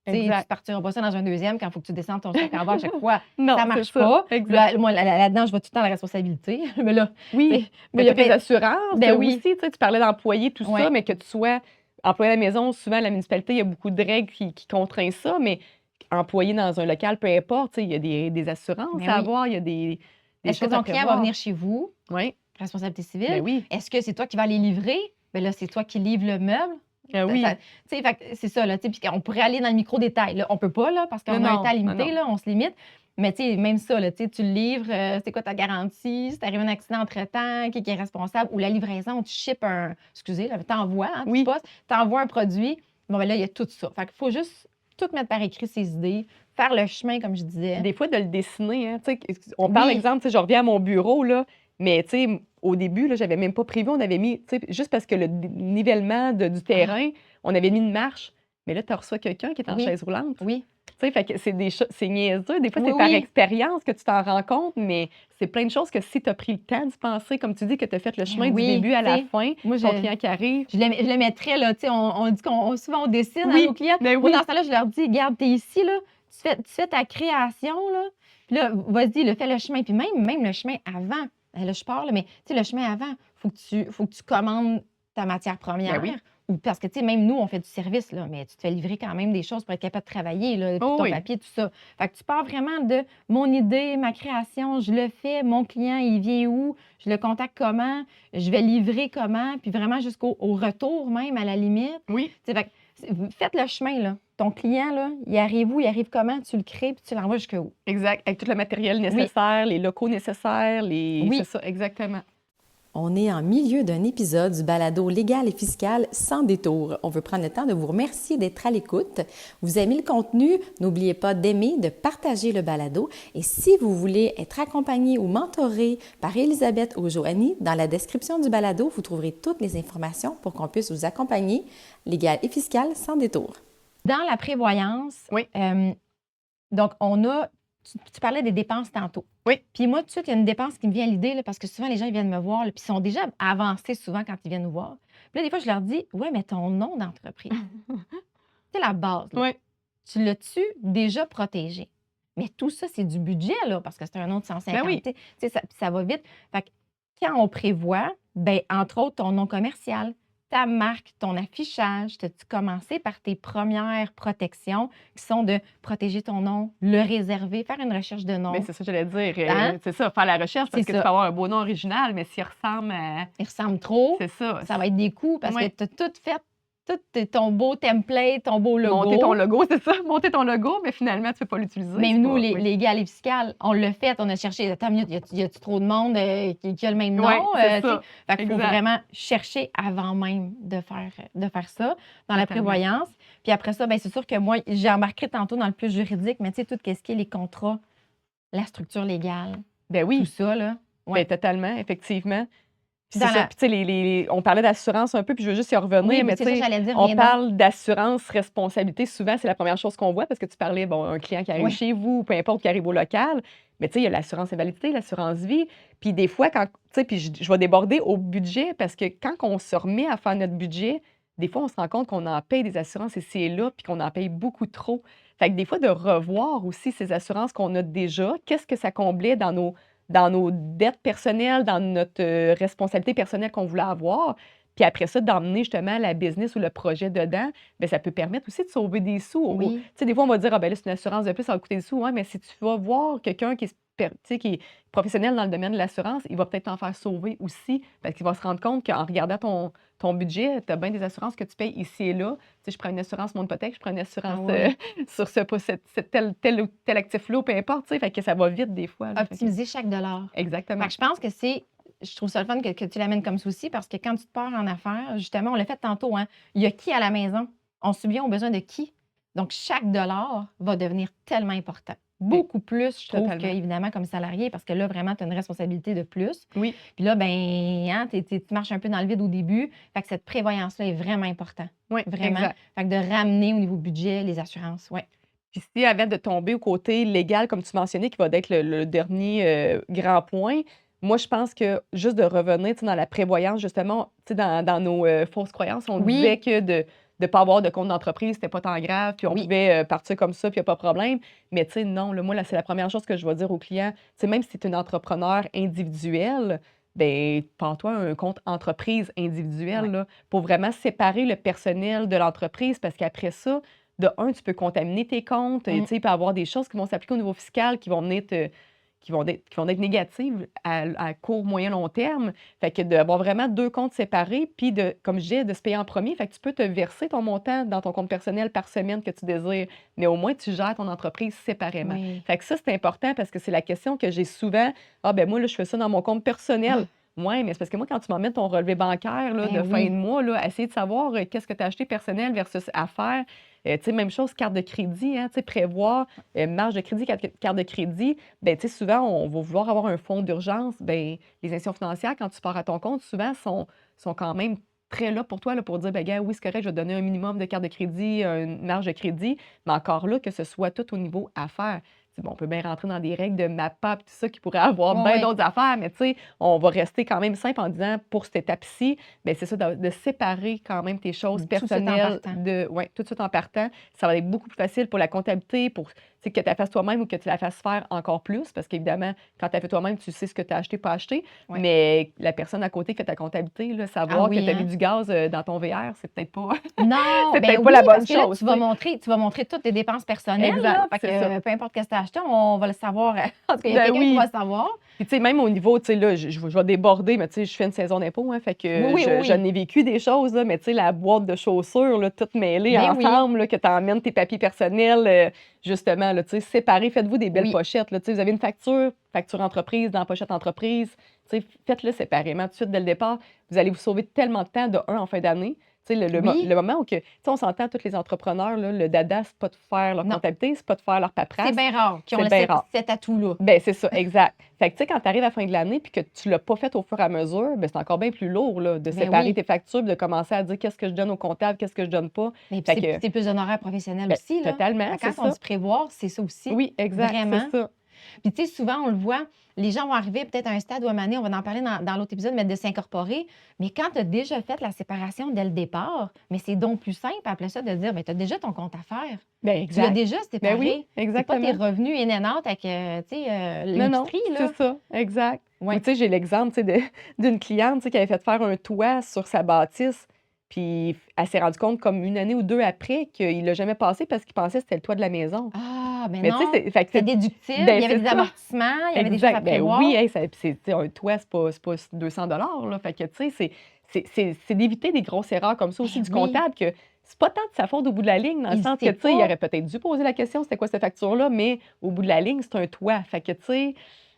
S2: Tu sais, tu ne
S1: Exact.
S2: partiras pas ça dans un deuxième quand il faut que tu descendes ton sac en bas à chaque fois.
S1: Non,
S2: Ça
S1: c'est
S2: marche
S1: ça.
S2: pas.
S1: Exact.
S2: Moi, là-dedans, je vois tout le temps la responsabilité. Mais là,
S1: Oui,
S2: tu sais,
S1: mais
S2: il y a
S1: tu as tes
S2: plein-
S1: assurances,
S2: Ben
S1: aussi,
S2: oui.
S1: tu sais, tu parlais d'employés, tout ça,
S2: Ouais.
S1: mais que tu sois employé à la maison, souvent, la municipalité, il y a beaucoup de règles qui contraignent ça, mais employé dans un local, peu importe, tu sais, il y a des assurances
S2: Ben
S1: à
S2: oui.
S1: avoir, il y a des
S2: Est-ce que
S1: choses à
S2: ton client va
S1: prévoir.
S2: venir chez vous?
S1: Oui,
S2: Responsabilité
S1: ben
S2: civile.
S1: oui.
S2: Est-ce que c'est toi qui vas les livrer? Ben là, c'est toi qui livres le meuble.
S1: Ah oui.
S2: Tu sais, fait que c'est ça, là, tu sais, puis on pourrait aller dans le micro-détail. Là. On peut pas, là, parce qu'on
S1: Non,
S2: a un
S1: non,
S2: temps
S1: non,
S2: limité,
S1: non.
S2: là, on se limite. Mais tu sais, même ça, là, tu sais, tu le livres, c'est quoi ta garantie? Si t'arrive un accident entre-temps, qui est responsable? Ou la livraison, tu ships excusez, là, t'envoies, hein,
S1: Oui.
S2: tu postes, t'envoies un produit. Bon, ben là, il y a tout ça. Fait qu'il faut juste tout mettre par écrit ses idées, faire le chemin, comme je disais.
S1: Des fois, de le dessiner, hein, tu sais, on parle,
S2: Oui.
S1: exemple, tu sais, je reviens à mon bureau, là, mais tu sais, au début, là, j'avais même pas prévu, on avait mis, tu sais, juste parce que le nivellement du terrain, on avait mis une marche, mais là, tu reçois quelqu'un qui est en
S2: Oui.
S1: chaise roulante.
S2: Oui.
S1: Tu sais, fait que c'est niaiseux. Des fois,
S2: Oui,
S1: c'est par
S2: oui.
S1: expérience que tu t'en rends compte, mais c'est plein de choses que si tu as pris le temps d'y penser, comme tu dis, que tu as fait le chemin du
S2: oui,
S1: début à la
S2: tu sais,
S1: fin,
S2: moi,
S1: ton client qui arrive.
S2: Je le mettrais, là, tu sais, on dit souvent on dessine à
S1: Oui,
S2: nos clients.
S1: ben
S2: Moi,
S1: oui.
S2: dans ce temps-là, je leur dis, regarde, t'es ici, là, tu fais ta création, là, puis là, vas-y, fais le chemin. Puis même le chemin avant, là, je parle, mais tu sais, le chemin avant, faut que tu commandes ta matière première.
S1: Ben oui.
S2: Ou parce que, tu sais, même nous, on fait du service, là, mais tu te fais livrer quand même des choses pour être capable de travailler, là, puis
S1: Oh
S2: ton
S1: oui.
S2: papier, tout ça. Fait que tu pars vraiment de mon idée, ma création, je le fais, mon client, il vient où, je le contacte comment, je vais livrer comment, puis vraiment au retour même, à la limite.
S1: Oui,
S2: Tu sais, fait que faites le chemin, là. Ton client, là, il arrive où, il arrive comment, tu le crées, puis tu l'envoies jusqu'où.
S1: exact. Avec tout le matériel nécessaire, les locaux nécessaires,
S2: Oui.
S1: c'est ça, exactement.
S4: On est en milieu d'un épisode du balado légal et fiscal sans détour. On veut prendre le temps de vous remercier d'être à l'écoute. Vous aimez le contenu? N'oubliez pas d'aimer, de partager le balado. Et si vous voulez être accompagné ou mentoré par Elisabeth ou Joanie, dans la description du balado, vous trouverez toutes les informations pour qu'on puisse vous accompagner légal et fiscal sans détour.
S2: Dans la prévoyance,
S1: Oui.
S2: donc on a, tu parlais des dépenses tantôt.
S1: Oui.
S2: Puis moi, tout de suite, il y a une dépense qui me vient à l'idée, là, parce que souvent, les gens ils viennent me voir, là, puis ils sont déjà avancés souvent quand ils viennent nous voir. Puis là, des fois, je leur dis, ouais, mais ton nom d'entreprise, c'est la base. Là.
S1: Oui.
S2: Tu l'as-tu déjà protégé? Mais tout ça, c'est du budget, là, parce que c'est un autre 150.
S1: Ben oui.
S2: Tu sais, ça va vite. Fait que quand on prévoit, ben, entre autres, ton nom commercial, ta marque, ton affichage, as-tu commencé par tes premières protections qui sont de protéger ton nom, le réserver, faire une recherche de nom?
S1: Mais c'est ça que j'allais dire.
S2: Hein?
S1: C'est ça, faire la recherche, parce
S2: C'est
S1: que
S2: ça.
S1: tu peux avoir un beau nom original, mais s'il ressemble à.
S2: Il ressemble trop,
S1: C'est ça.
S2: ça va être des coûts parce
S1: Ouais.
S2: que tu as tout fait, ton beau template, ton beau logo.
S1: Monter ton logo, c'est ça. Monter ton logo, mais finalement, tu ne peux pas l'utiliser.
S2: Même
S1: c'est
S2: nous,
S1: pas-
S2: les
S1: oui.
S2: légal et fiscal, on l'a fait, on a cherché. Attends une minute, y a-tu trop de monde qui a le même nom?
S1: Ouais, c'est
S2: Tu sais?
S1: ça.
S2: Fait qu'il faut
S1: Exact.
S2: vraiment chercher avant même de faire ça dans la
S1: Totalement.
S2: prévoyance. Puis après ça, ben c'est sûr que moi, j'ai embarqué tantôt dans le plus juridique, mais tu sais, tout ce qui est les contrats, la structure légale,
S1: Ben
S2: tout
S1: oui,
S2: ça, là.
S1: ben,
S2: Ouais.
S1: totalement, effectivement. Puis
S2: Dans
S1: c'est ça.
S2: la-
S1: Puis, tu sais, on parlait d'assurance un peu, puis je veux juste y revenir,
S2: Oui,
S1: mais
S2: mais
S1: tu
S2: c'est ça,
S1: sais,
S2: j'allais dire.
S1: on
S2: viens donc.
S1: parle d'assurance responsabilité. Souvent, c'est la première chose qu'on voit parce que tu parlais, bon, un client qui arrive
S2: Oui.
S1: chez vous, peu importe qui arrive au local. Mais tu sais, il y a l'assurance invalidité, l'assurance vie. Puis des fois, tu sais, puis je vais déborder au budget parce que quand on se remet à faire notre budget, des fois, on se rend compte qu'on en paye des assurances ici et là, puis qu'on en paye beaucoup trop. Fait que des fois, de revoir aussi ces assurances qu'on a déjà, qu'est-ce que ça comblait dans nos dettes personnelles, dans notre responsabilité personnelle qu'on voulait avoir. Puis après ça, d'emmener justement la business ou le projet dedans, bien, ça peut permettre aussi de sauver des sous.
S2: Oui.
S1: Tu sais, des fois, on va dire, ah ben là, c'est une assurance de plus, ça va coûter des sous. Ouais, mais si tu vas voir quelqu'un qui est professionnel dans le domaine de l'assurance, il va peut-être t'en faire sauver aussi, parce qu'il va se rendre compte qu'en regardant ton budget, tu as bien des assurances que tu payes ici et là. Tu sais, je prends une assurance mon hypothèque, je prends une assurance
S2: oui.
S1: sur tel ou tel actif-là, peu importe. Tu sais, fait que ça va vite des fois. là. Fait que-
S2: Optimiser chaque dollar.
S1: Exactement.
S2: Fait que je pense que je trouve ça le fun que tu l'amènes comme souci parce que quand tu te pars en affaires, justement, on l'a fait tantôt, hein, il y a qui à la maison? On subvient aux besoins de qui? Donc, chaque dollar va devenir tellement important. Beaucoup plus, je trouve,
S1: Totalement.
S2: qu'évidemment, comme salarié, parce que là, vraiment, tu as une responsabilité de plus.
S1: Oui.
S2: Puis là, ben, hein, tu marches un peu dans le vide au début. Fait que cette prévoyance-là est vraiment importante.
S1: Oui,
S2: Vraiment.
S1: exact.
S2: Fait que de ramener au niveau budget les assurances, oui.
S1: Puis si avant de tomber au côté légal, comme tu mentionnais, qui va être le dernier, grand point, moi, je pense que juste de revenir, tu sais, dans la prévoyance, justement, tu sais, dans nos, fausses croyances, on disait
S2: Oui,
S1: que de ne pas avoir de compte d'entreprise, c'était pas tant grave, puis on
S2: oui.
S1: pouvait, partir comme ça, puis il y a pas de problème. Mais tu sais, non, là, moi, là, c'est la première chose que je vais dire aux clients. Tu sais, même si tu es une entrepreneur individuelle, ben prends-toi un compte entreprise individuel,
S2: Ouais.
S1: là, pour vraiment séparer le personnel de l'entreprise parce qu'après ça, de un, tu peux contaminer tes comptes, tu
S2: Mmh.
S1: sais, il peut y avoir des choses qui vont s'appliquer au niveau fiscal qui vont venir qui vont être négatives à court, moyen, long terme. Fait que d'avoir vraiment 2 comptes séparés, puis de comme je disais, de se payer en premier. Fait que tu peux te verser ton montant dans ton compte personnel par semaine que tu désires, mais au moins tu gères ton entreprise séparément.
S2: Oui.
S1: Fait que ça, c'est important parce que c'est la question que j'ai souvent: «Ah ben moi là, je fais ça dans mon compte personnel». Ouais, mais c'est parce que moi, quand tu m'emmènes ton relevé bancaire là,
S2: Ben
S1: de fin de
S2: oui.
S1: mois, là, essayer de savoir, qu'est-ce que tu as acheté personnel versus affaires. Tu sais, même chose, carte de crédit, hein, tu sais, prévoir, marge de crédit, carte de crédit. Ben, tu sais, souvent, on va vouloir avoir un fonds d'urgence. Ben, les institutions financières, quand tu pars à ton compte, souvent, sont quand même très là pour toi, là, pour dire, ben, gars, oui, c'est correct, je vais te donner un minimum de carte de crédit, une marge de crédit, mais encore là, que ce soit tout au niveau affaires. Tu sais, bon, on peut bien rentrer dans des règles de MAPA, tout ça, qui pourraient avoir
S2: Ouais,
S1: bien
S2: ouais.
S1: d'autres affaires, mais tu sais, on va rester quand même simple en disant, pour cette étape-ci, ben, c'est ça, de séparer quand même tes choses
S2: Tout de suite en
S1: personnelles
S2: partant.
S1: de, ouais, tout de suite en partant. Ça va être beaucoup plus facile pour la comptabilité, pour tu sais, que tu la fasses toi-même ou que tu la fasses faire encore plus, parce qu'évidemment, quand tu as fait toi-même, tu sais ce que tu as acheté, pas acheté.
S2: Ouais.
S1: Mais la personne à côté qui fait ta comptabilité, là,
S2: Ah
S1: savoir que
S2: oui,
S1: tu as mis
S2: hein?
S1: du gaz dans ton VR, c'est peut-être pas,
S2: Non,
S1: c'est
S2: ben
S1: peut-être pas
S2: oui,
S1: la bonne
S2: parce que là,
S1: chose.
S2: tu
S1: Tu
S2: vas
S1: sais.
S2: montrer toutes tes dépenses personnelles,
S1: Exact,
S2: là. Fait
S1: c'est ça.
S2: que peu importe qu'est-ce que tu as acheté, on va le savoir. En tout cas, il y a
S1: Ben
S2: quelqu'un qui va
S1: oui.
S2: le savoir.
S1: Puis, tu sais, même au niveau, tu sais, là, je vais déborder, mais tu sais, je fais une saison d'impôt, hein, fait
S2: Oui,
S1: que
S2: oui, oui,
S1: j'en
S2: oui.
S1: ai vécu des choses, là, mais tu sais, la boîte de chaussures, là, toutes mêlées
S2: Ben oui,
S1: ensemble, là, que tu emmènes tes papiers personnels, justement, là, tu sais, séparés, faites-vous des belles
S2: oui.
S1: pochettes, là, tu sais, vous avez une facture entreprise dans la pochette entreprise, tu sais, faites-le séparément tout de suite dès le départ. Vous allez vous sauver tellement de temps, de un, en fin d'année. Tu sais, le
S2: Oui,
S1: moment où que, tu sais, on s'entend, tous les entrepreneurs, là, le dada, c'est pas de faire leur
S2: non,
S1: comptabilité, c'est pas de faire leur
S2: c'est
S1: paperasse,
S2: bien rare qu'ils ont
S1: c'est bien rare.
S2: cet atout-là.
S1: Ben c'est ça, exact. Fait que, tu sais, quand tu arrives à la fin de l'année puis que tu l'as pas fait au fur et à mesure, ben c'est encore bien plus lourd, là, de
S2: Ben
S1: séparer
S2: oui,
S1: tes factures, puis de commencer à dire qu'est-ce que je donne au comptable, qu'est-ce que je donne pas.
S2: mais puis
S1: Fait que,
S2: c'est plus d'honoraires professionnels
S1: ben,
S2: aussi, là.
S1: totalement,
S2: Fait que
S1: c'est
S2: quand on
S1: ça.
S2: dit prévoir, c'est ça aussi,
S1: Oui, exact, c'est
S2: vraiment.
S1: ça.
S2: Puis, tu sais, souvent, on le voit, les gens vont arriver peut-être à un stade où à un moment donné, on va en parler dans l'autre épisode, mais de s'incorporer. Mais quand tu as déjà fait la séparation dès le départ, mais c'est donc plus simple après ça de dire, bien, tu as déjà ton compte à faire.
S1: Ben
S2: Tu l'as
S1: exact.
S2: déjà
S1: Ben oui,
S2: séparé. C'est pas tes
S1: exactement.
S2: revenus in and out avec, tu sais,
S1: Non, non,
S2: l'épicerie,
S1: c'est
S2: là.
S1: ça, exact. Ou
S2: Ouais.
S1: tu sais, j'ai l'exemple, tu sais, d'une cliente, tu sais, qui avait fait faire un toit sur sa bâtisse, puis elle s'est rendue compte comme 1 année ou 2 après qu'il l'a jamais passé parce qu'il pensait que c'était le toit de la maison.
S2: Ah, ben
S1: Mais tu sais,
S2: non,
S1: fait que
S2: c'est
S1: c'est
S2: déductible, il
S1: ben
S2: y avait
S1: c'est
S2: des
S1: ça.
S2: amortissements, il y avait des choses à
S1: Exact. Ben oui,
S2: prévoir.
S1: hey, ça puis c'est tu sais, un toit, c'est pas 200 là. Fait que, tu sais, c'est d'éviter des grosses erreurs comme ça aussi
S2: Ben
S1: du
S2: oui,
S1: comptable que c'est pas tant de sa faute au bout de la ligne, dans le
S2: il
S1: sens que,
S2: sait
S1: tu sais, il
S2: pas.
S1: aurait peut-être dû poser la question: «C'était quoi cette facture-là?» mais au bout de la ligne, c'est un toit. Fait que, tu sais,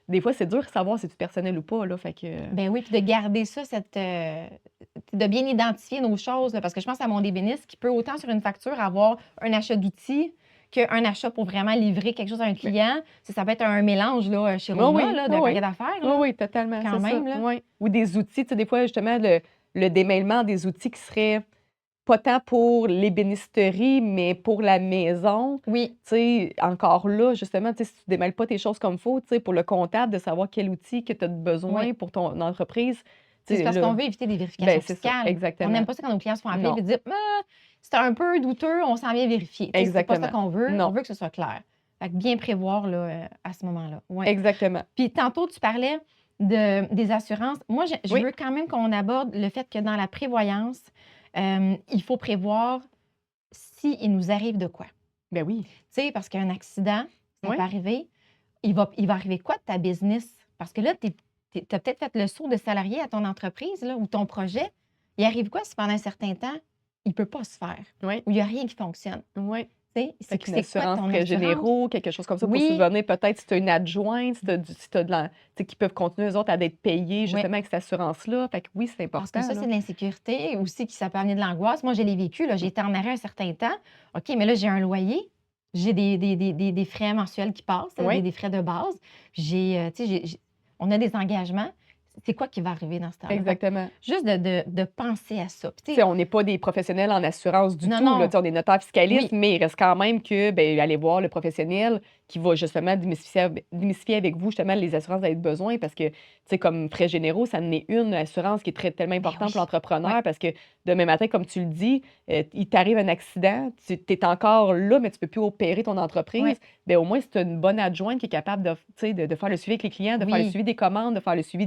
S1: des fois, c'est dur de savoir si c'est personnel ou pas, là. Fait que
S2: Ben oui, puis de garder ça, de bien identifier nos choses, là, parce que je pense à mon ébéniste qui peut autant sur une facture avoir un achat d'outils qu'un achat pour vraiment livrer quelque chose à un
S1: mais
S2: client. Ça peut être un mélange là, chez
S1: oui,
S2: Rona
S1: oui,
S2: là,
S1: oui,
S2: d'un paquet
S1: oui.
S2: d'affaires,
S1: Oui,
S2: là,
S1: oui, totalement,
S2: quand
S1: c'est ça.
S2: même. Là.
S1: Oui. Ou des outils, tu sais, des fois, justement, le démêlement des outils qui seraient pas tant pour l'ébénisterie, mais pour la maison,
S2: Oui,
S1: tu sais, encore là, justement, tu sais, si tu démêles pas tes choses comme faut, tu sais, pour le comptable de savoir quel outil que tu as
S2: oui.
S1: besoin pour ton entreprise, tu
S2: C'est
S1: sais,
S2: parce qu'on
S1: là,
S2: veut éviter des
S1: ben
S2: vérifications
S1: c'est ça,
S2: fiscales. On
S1: exactement.
S2: n'aime pas ça quand nos clients se font appeler
S1: Non,
S2: et dire «Ah, c'est un peu douteux, on s'en vient vérifier. Tu sais, c'est pas ça
S1: exactement.
S2: qu'on veut. On
S1: Non,
S2: veut que ce soit clair. Fait que bien prévoir là, à ce moment-là. Ouais.
S1: exactement.
S2: Puis tantôt, tu parlais des assurances. Moi, je
S1: Oui,
S2: veux quand même qu'on aborde le fait que dans la prévoyance, il faut prévoir s'il nous arrive de quoi.
S1: ben oui.
S2: Tu sais, parce qu'un accident, ça peut
S1: Oui,
S2: arriver. Il va arriver quoi de ta business? Parce que là, tu as peut-être fait le saut de salarié à ton entreprise là, ou ton projet. Il arrive quoi si pendant un certain temps, il ne peut pas se faire
S1: oui,
S2: ou il n'y a rien qui fonctionne?
S1: oui.
S2: Tu sais,
S1: Fait qu'une
S2: c'est quoi
S1: assurance
S2: ton
S1: frais
S2: assurance?
S1: généraux, quelque chose comme ça pour
S2: Oui,
S1: subvenir peut-être si tu as une adjointe, si tu as de la tu sais, qui peuvent continuer eux autres à d'être payés
S2: oui.
S1: justement avec cette assurance-là. Fait que oui, c'est
S2: Parce que
S1: important,
S2: ça,
S1: là.
S2: c'est de l'insécurité aussi, qui ça peut amener de l'angoisse. Moi, je l'ai vécu, là, j'ai
S1: Mmh.
S2: été en arrêt un certain temps. OK, mais là, j'ai un loyer, j'ai des frais mensuels qui passent,
S1: Oui,
S2: des frais de base. Puis j'ai, tu sais, on a des engagements. c'est quoi qui va arriver dans ce temps-là? Fait que
S1: Exactement.
S2: juste de penser à ça. Puis, tu
S1: Tu sais,
S2: sais,
S1: on n'est pas des professionnels en assurance du
S2: non,
S1: tout, là.
S2: non,
S1: Tu sais, on est notaire fiscaliste,
S2: oui,
S1: mais il reste quand même que, ben, aller voir le professionnel qui va justement démystifier avec vous justement les assurances dont vous avez besoin parce que, tu sais, comme frais généraux, ça en est une assurance qui est tellement
S2: ben
S1: importante pour
S2: oui,
S1: l'entrepreneur
S2: ouais,
S1: parce que demain matin, comme tu le dis, il t'arrive un accident, tu es encore là, mais tu peux plus opérer ton entreprise.
S2: ouais,
S1: Ben, au moins, c'est une bonne adjointe qui est capable de, tu sais, de faire le suivi avec les clients, de faire le
S2: oui,
S1: suivi des commandes, de faire le suivi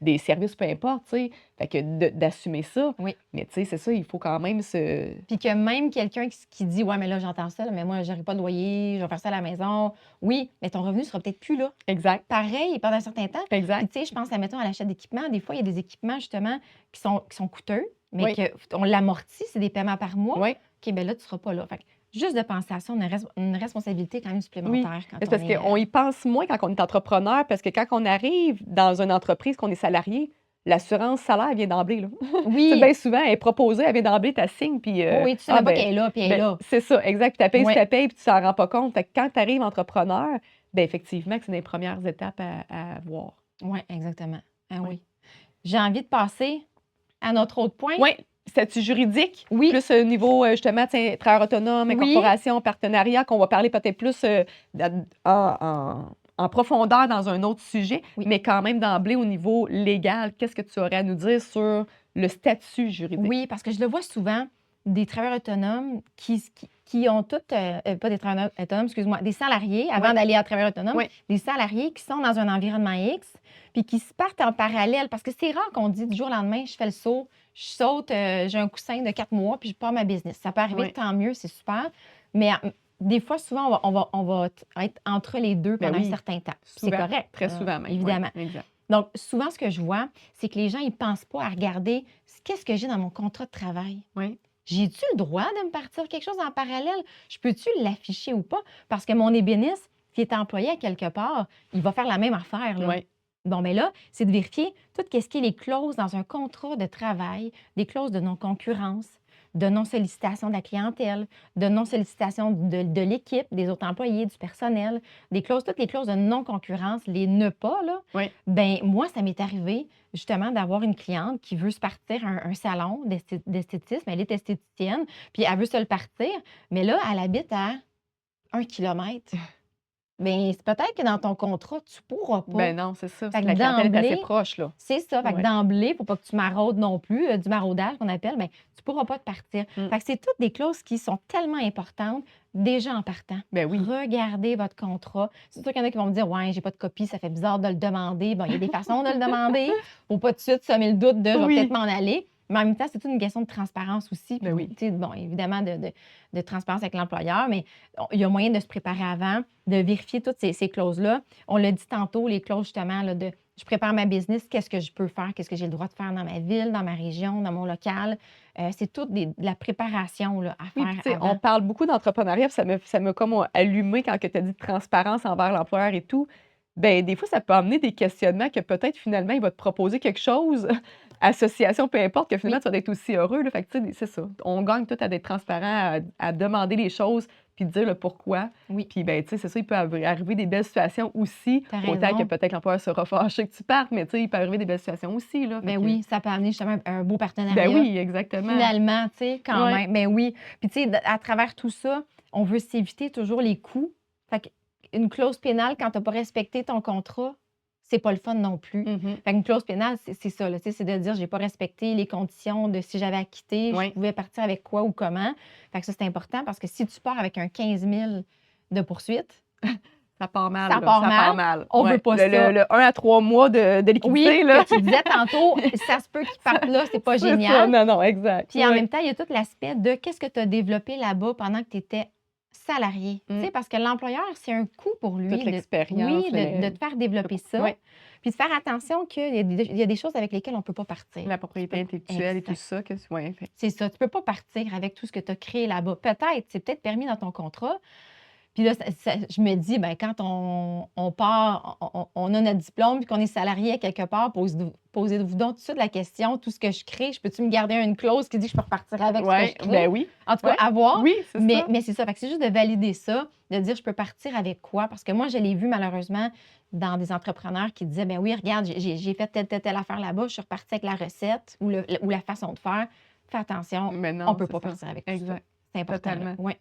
S1: des services, peu importe, tu sais. Fait que d'assumer ça.
S2: oui.
S1: Mais tu sais, c'est ça, il faut quand même se
S2: Puis que même quelqu'un qui dit, ouais, mais là, j'entends ça, là, mais moi, j'aurai pas de loyer, je vais faire ça à la maison. Oui, mais ton revenu sera peut-être plus là.
S1: exact,
S2: Pareil pendant un certain temps. Puis,
S1: exact.
S2: tu sais, je pense, mettons, à l'achat d'équipements. Des fois, il y a des équipements, justement, qui sont coûteux, mais
S1: Oui,
S2: qu'on l'amortit, c'est des paiements par mois.
S1: oui,
S2: OK, bien là, tu ne seras pas là. Fait que juste de penser à ça, on a une responsabilité quand même
S1: oui.
S2: supplémentaire quand
S1: C'est
S2: on
S1: parce
S2: est.
S1: qu'on y pense moins quand on est entrepreneur, parce que quand on arrive dans une entreprise, qu'on est salarié, l'assurance salaire vient d'emblée, là. Tu sais,
S2: Oui,
S1: bien souvent, elle est proposée, elle vient d'emblée, tu signes, puis
S2: oui, oui, tu ne sais
S1: ah
S2: même pas
S1: ben
S2: qu'elle est là, puis elle est
S1: ben,
S2: là.
S1: c'est ça, exact. Puis tu payes sur
S2: Oui,
S1: ta paye, puis tu t'en rends pas compte. Fait que quand tu arrives entrepreneur, ben effectivement, que c'est une des premières étapes à voir.
S2: oui, exactement. Ah
S1: Oui.
S2: oui. J'ai envie de passer à notre autre point.
S1: Oui, statut juridique,
S2: Oui,
S1: plus au niveau, justement, tu sais, travailleur autonome,
S2: oui,
S1: incorporation, partenariat, qu'on va parler peut-être plus en profondeur dans un autre sujet,
S2: oui.
S1: mais quand même d'emblée au niveau légal, qu'est-ce que tu aurais à nous dire sur le statut juridique?
S2: Oui, parce que je le vois souvent, des travailleurs autonomes qui ont toutes, pas des travailleurs autonomes, excuse-moi, des salariés, avant
S1: Oui,
S2: d'aller à travailleurs autonomes,
S1: oui,
S2: des salariés qui sont dans un environnement X, puis qui se partent en parallèle. Parce que c'est rare qu'on dit du jour au lendemain, je fais le saut, je saute, j'ai un coussin de 4 mois, puis je pars ma business. Ça peut arriver,
S1: oui.
S2: tant mieux, c'est super. Mais des fois, souvent, on va être entre les deux
S1: Ben
S2: pendant un
S1: oui,
S2: certain temps. C'est
S1: souvent,
S2: correct,
S1: très souvent même, oui,
S2: évidemment.
S1: exact.
S2: Donc, souvent, ce que je vois, c'est que les gens, ils ne pensent pas à regarder qu'est-ce que j'ai dans mon contrat de travail.
S1: Oui,
S2: J'ai-tu le droit de me partir quelque chose en parallèle? Je peux-tu l'afficher ou pas? Parce que mon ébéniste, qui est employé à quelque part, il va faire la même affaire, là.
S1: oui,
S2: Bon, mais là, c'est de vérifier tout ce qui est les clauses dans un contrat de travail, des clauses de non-concurrence, de non-sollicitation de la clientèle, de non-sollicitation de l'équipe, des autres employés, du personnel, des clauses, toutes les clauses de non-concurrence, les ne pas, là.
S1: oui.
S2: Ben moi, ça m'est arrivé justement d'avoir une cliente qui veut se partir un salon d'esthétisme. Elle est esthéticienne, puis elle veut se le partir, mais là, elle habite à 1 kilomètre. Bien, c'est peut-être que dans ton contrat, tu pourras pas.
S1: Ben non, c'est ça,
S2: Fait
S1: parce que
S2: que
S1: la clientèle est assez
S2: d'emblée,
S1: proche, là.
S2: c'est ça. Fait que
S1: Oui.
S2: d'emblée, faut pas que tu maraudes non plus, du maraudage qu'on appelle, mais tu pourras pas te partir.
S1: Mm.
S2: Fait que c'est toutes des clauses qui sont tellement importantes déjà en partant.
S1: Ben oui.
S2: Regardez votre contrat. C'est sûr qu'il y en a qui vont me dire, ouais, j'ai pas de copie, ça fait bizarre de le demander. Bon, il y a des façons de le demander. Faut pas tout de suite semer le doute de, je vais
S1: Oui.
S2: peut-être m'en aller. Mais en même temps, c'est toute une question de transparence aussi.
S1: Ben
S2: Puis,
S1: oui.
S2: tu sais, bon, évidemment, de transparence avec l'employeur, mais il y a moyen de se préparer avant, de vérifier toutes ces clauses-là. On l'a dit tantôt, les clauses justement là, de je prépare ma business, qu'est-ce que je peux faire, qu'est-ce que j'ai le droit de faire dans ma ville, dans ma région, dans mon local. C'est toute de la préparation là, à
S1: Oui,
S2: faire
S1: puis tu sais,
S2: avant.
S1: on parle beaucoup d'entrepreneuriat, puis ça m'a comme allumé quand tu as dit de transparence envers l'employeur et tout. Ben des fois, ça peut amener des questionnements que peut-être finalement, il va te proposer quelque chose, association, peu importe, que finalement,
S2: Oui,
S1: tu vas être aussi heureux, là. Fait que tu sais, c'est ça. On gagne tout à être transparent, à demander les choses, puis de dire le pourquoi.
S2: oui,
S1: Puis ben, tu sais, c'est ça, il peut arriver des belles situations aussi,
S2: tu as
S1: autant que
S2: raison.
S1: peut-être l'employeur sera fâché que tu partes, mais tu sais, il peut arriver des belles situations aussi, là. Fait
S2: Ben
S1: que
S2: oui, ça peut amener justement un beau
S1: ben
S2: partenariat.
S1: oui, exactement.
S2: Finalement, tu sais, quand
S1: Ouais.
S2: même. Ben oui. Puis, tu sais, à travers tout ça, on veut s'éviter toujours les coûts. Fait qu'une clause pénale, quand tu n'as pas respecté ton contrat, c'est pas le fun non plus.
S1: Mhm.
S2: Fait qu'une clause pénale, c'est ça, là, tu sais, c'est de dire j'ai pas respecté les conditions de si j'avais acquitté, je
S1: Oui.
S2: pouvais partir avec quoi ou comment. Fait que ça, c'est important parce que si tu pars avec un 15 000 de poursuite,
S1: Ça part mal,
S2: ça
S1: là,
S2: part
S1: ça part
S2: mal.
S1: mal.
S2: On veut
S1: Ouais.
S2: pas
S1: Le
S2: ça.
S1: 1 à 3 mois de
S2: Oui,
S1: liquidité, là.
S2: que tu disais tantôt, ça se peut qu'ils partent là, c'est pas
S1: C'est ça,
S2: génial.
S1: non, non, exact.
S2: Puis en
S1: Ouais.
S2: même temps, il y a tout l'aspect de qu'est-ce que tu as développé là-bas pendant que tu étais salarié. Tu sais, parce que l'employeur, c'est un coût pour lui.
S1: Toute l'expérience.
S2: Oui, de te faire développer ça.
S1: Oui,
S2: Puis de faire attention qu'il y a des choses avec lesquelles on ne peut pas partir.
S1: la propriété intellectuelle et tout
S2: Exact.
S1: ça. Ouais, fait.
S2: C'est ça. Tu ne peux pas partir avec tout ce que tu as créé là-bas. Peut-être, c'est peut-être permis dans ton contrat. Puis là, je me dis, ben, quand on part, on a notre diplôme, puis qu'on est salarié à quelque part, posez-vous donc tout de suite la question, tout ce que je crée, je peux-tu me garder une clause qui dit que je peux repartir avec ce que
S1: Ouais,
S2: je crée?
S1: ben oui.
S2: En tout cas,
S1: Ouais.
S2: à voir.
S1: Oui, c'est ça.
S2: Mais c'est ça. Fait que c'est juste de valider ça, de dire je peux partir avec quoi. Parce que moi, je l'ai vu malheureusement dans des entrepreneurs qui disaient ben oui, regarde, j'ai fait telle affaire là-bas, je suis repartie avec la recette ou la façon de faire. Fais attention,
S1: Mais non,
S2: on ne peut
S1: c'est
S2: pas
S1: ça.
S2: partir avec tout ça.
S1: Exact.
S2: C'est important.
S1: Totalement.
S2: Oui.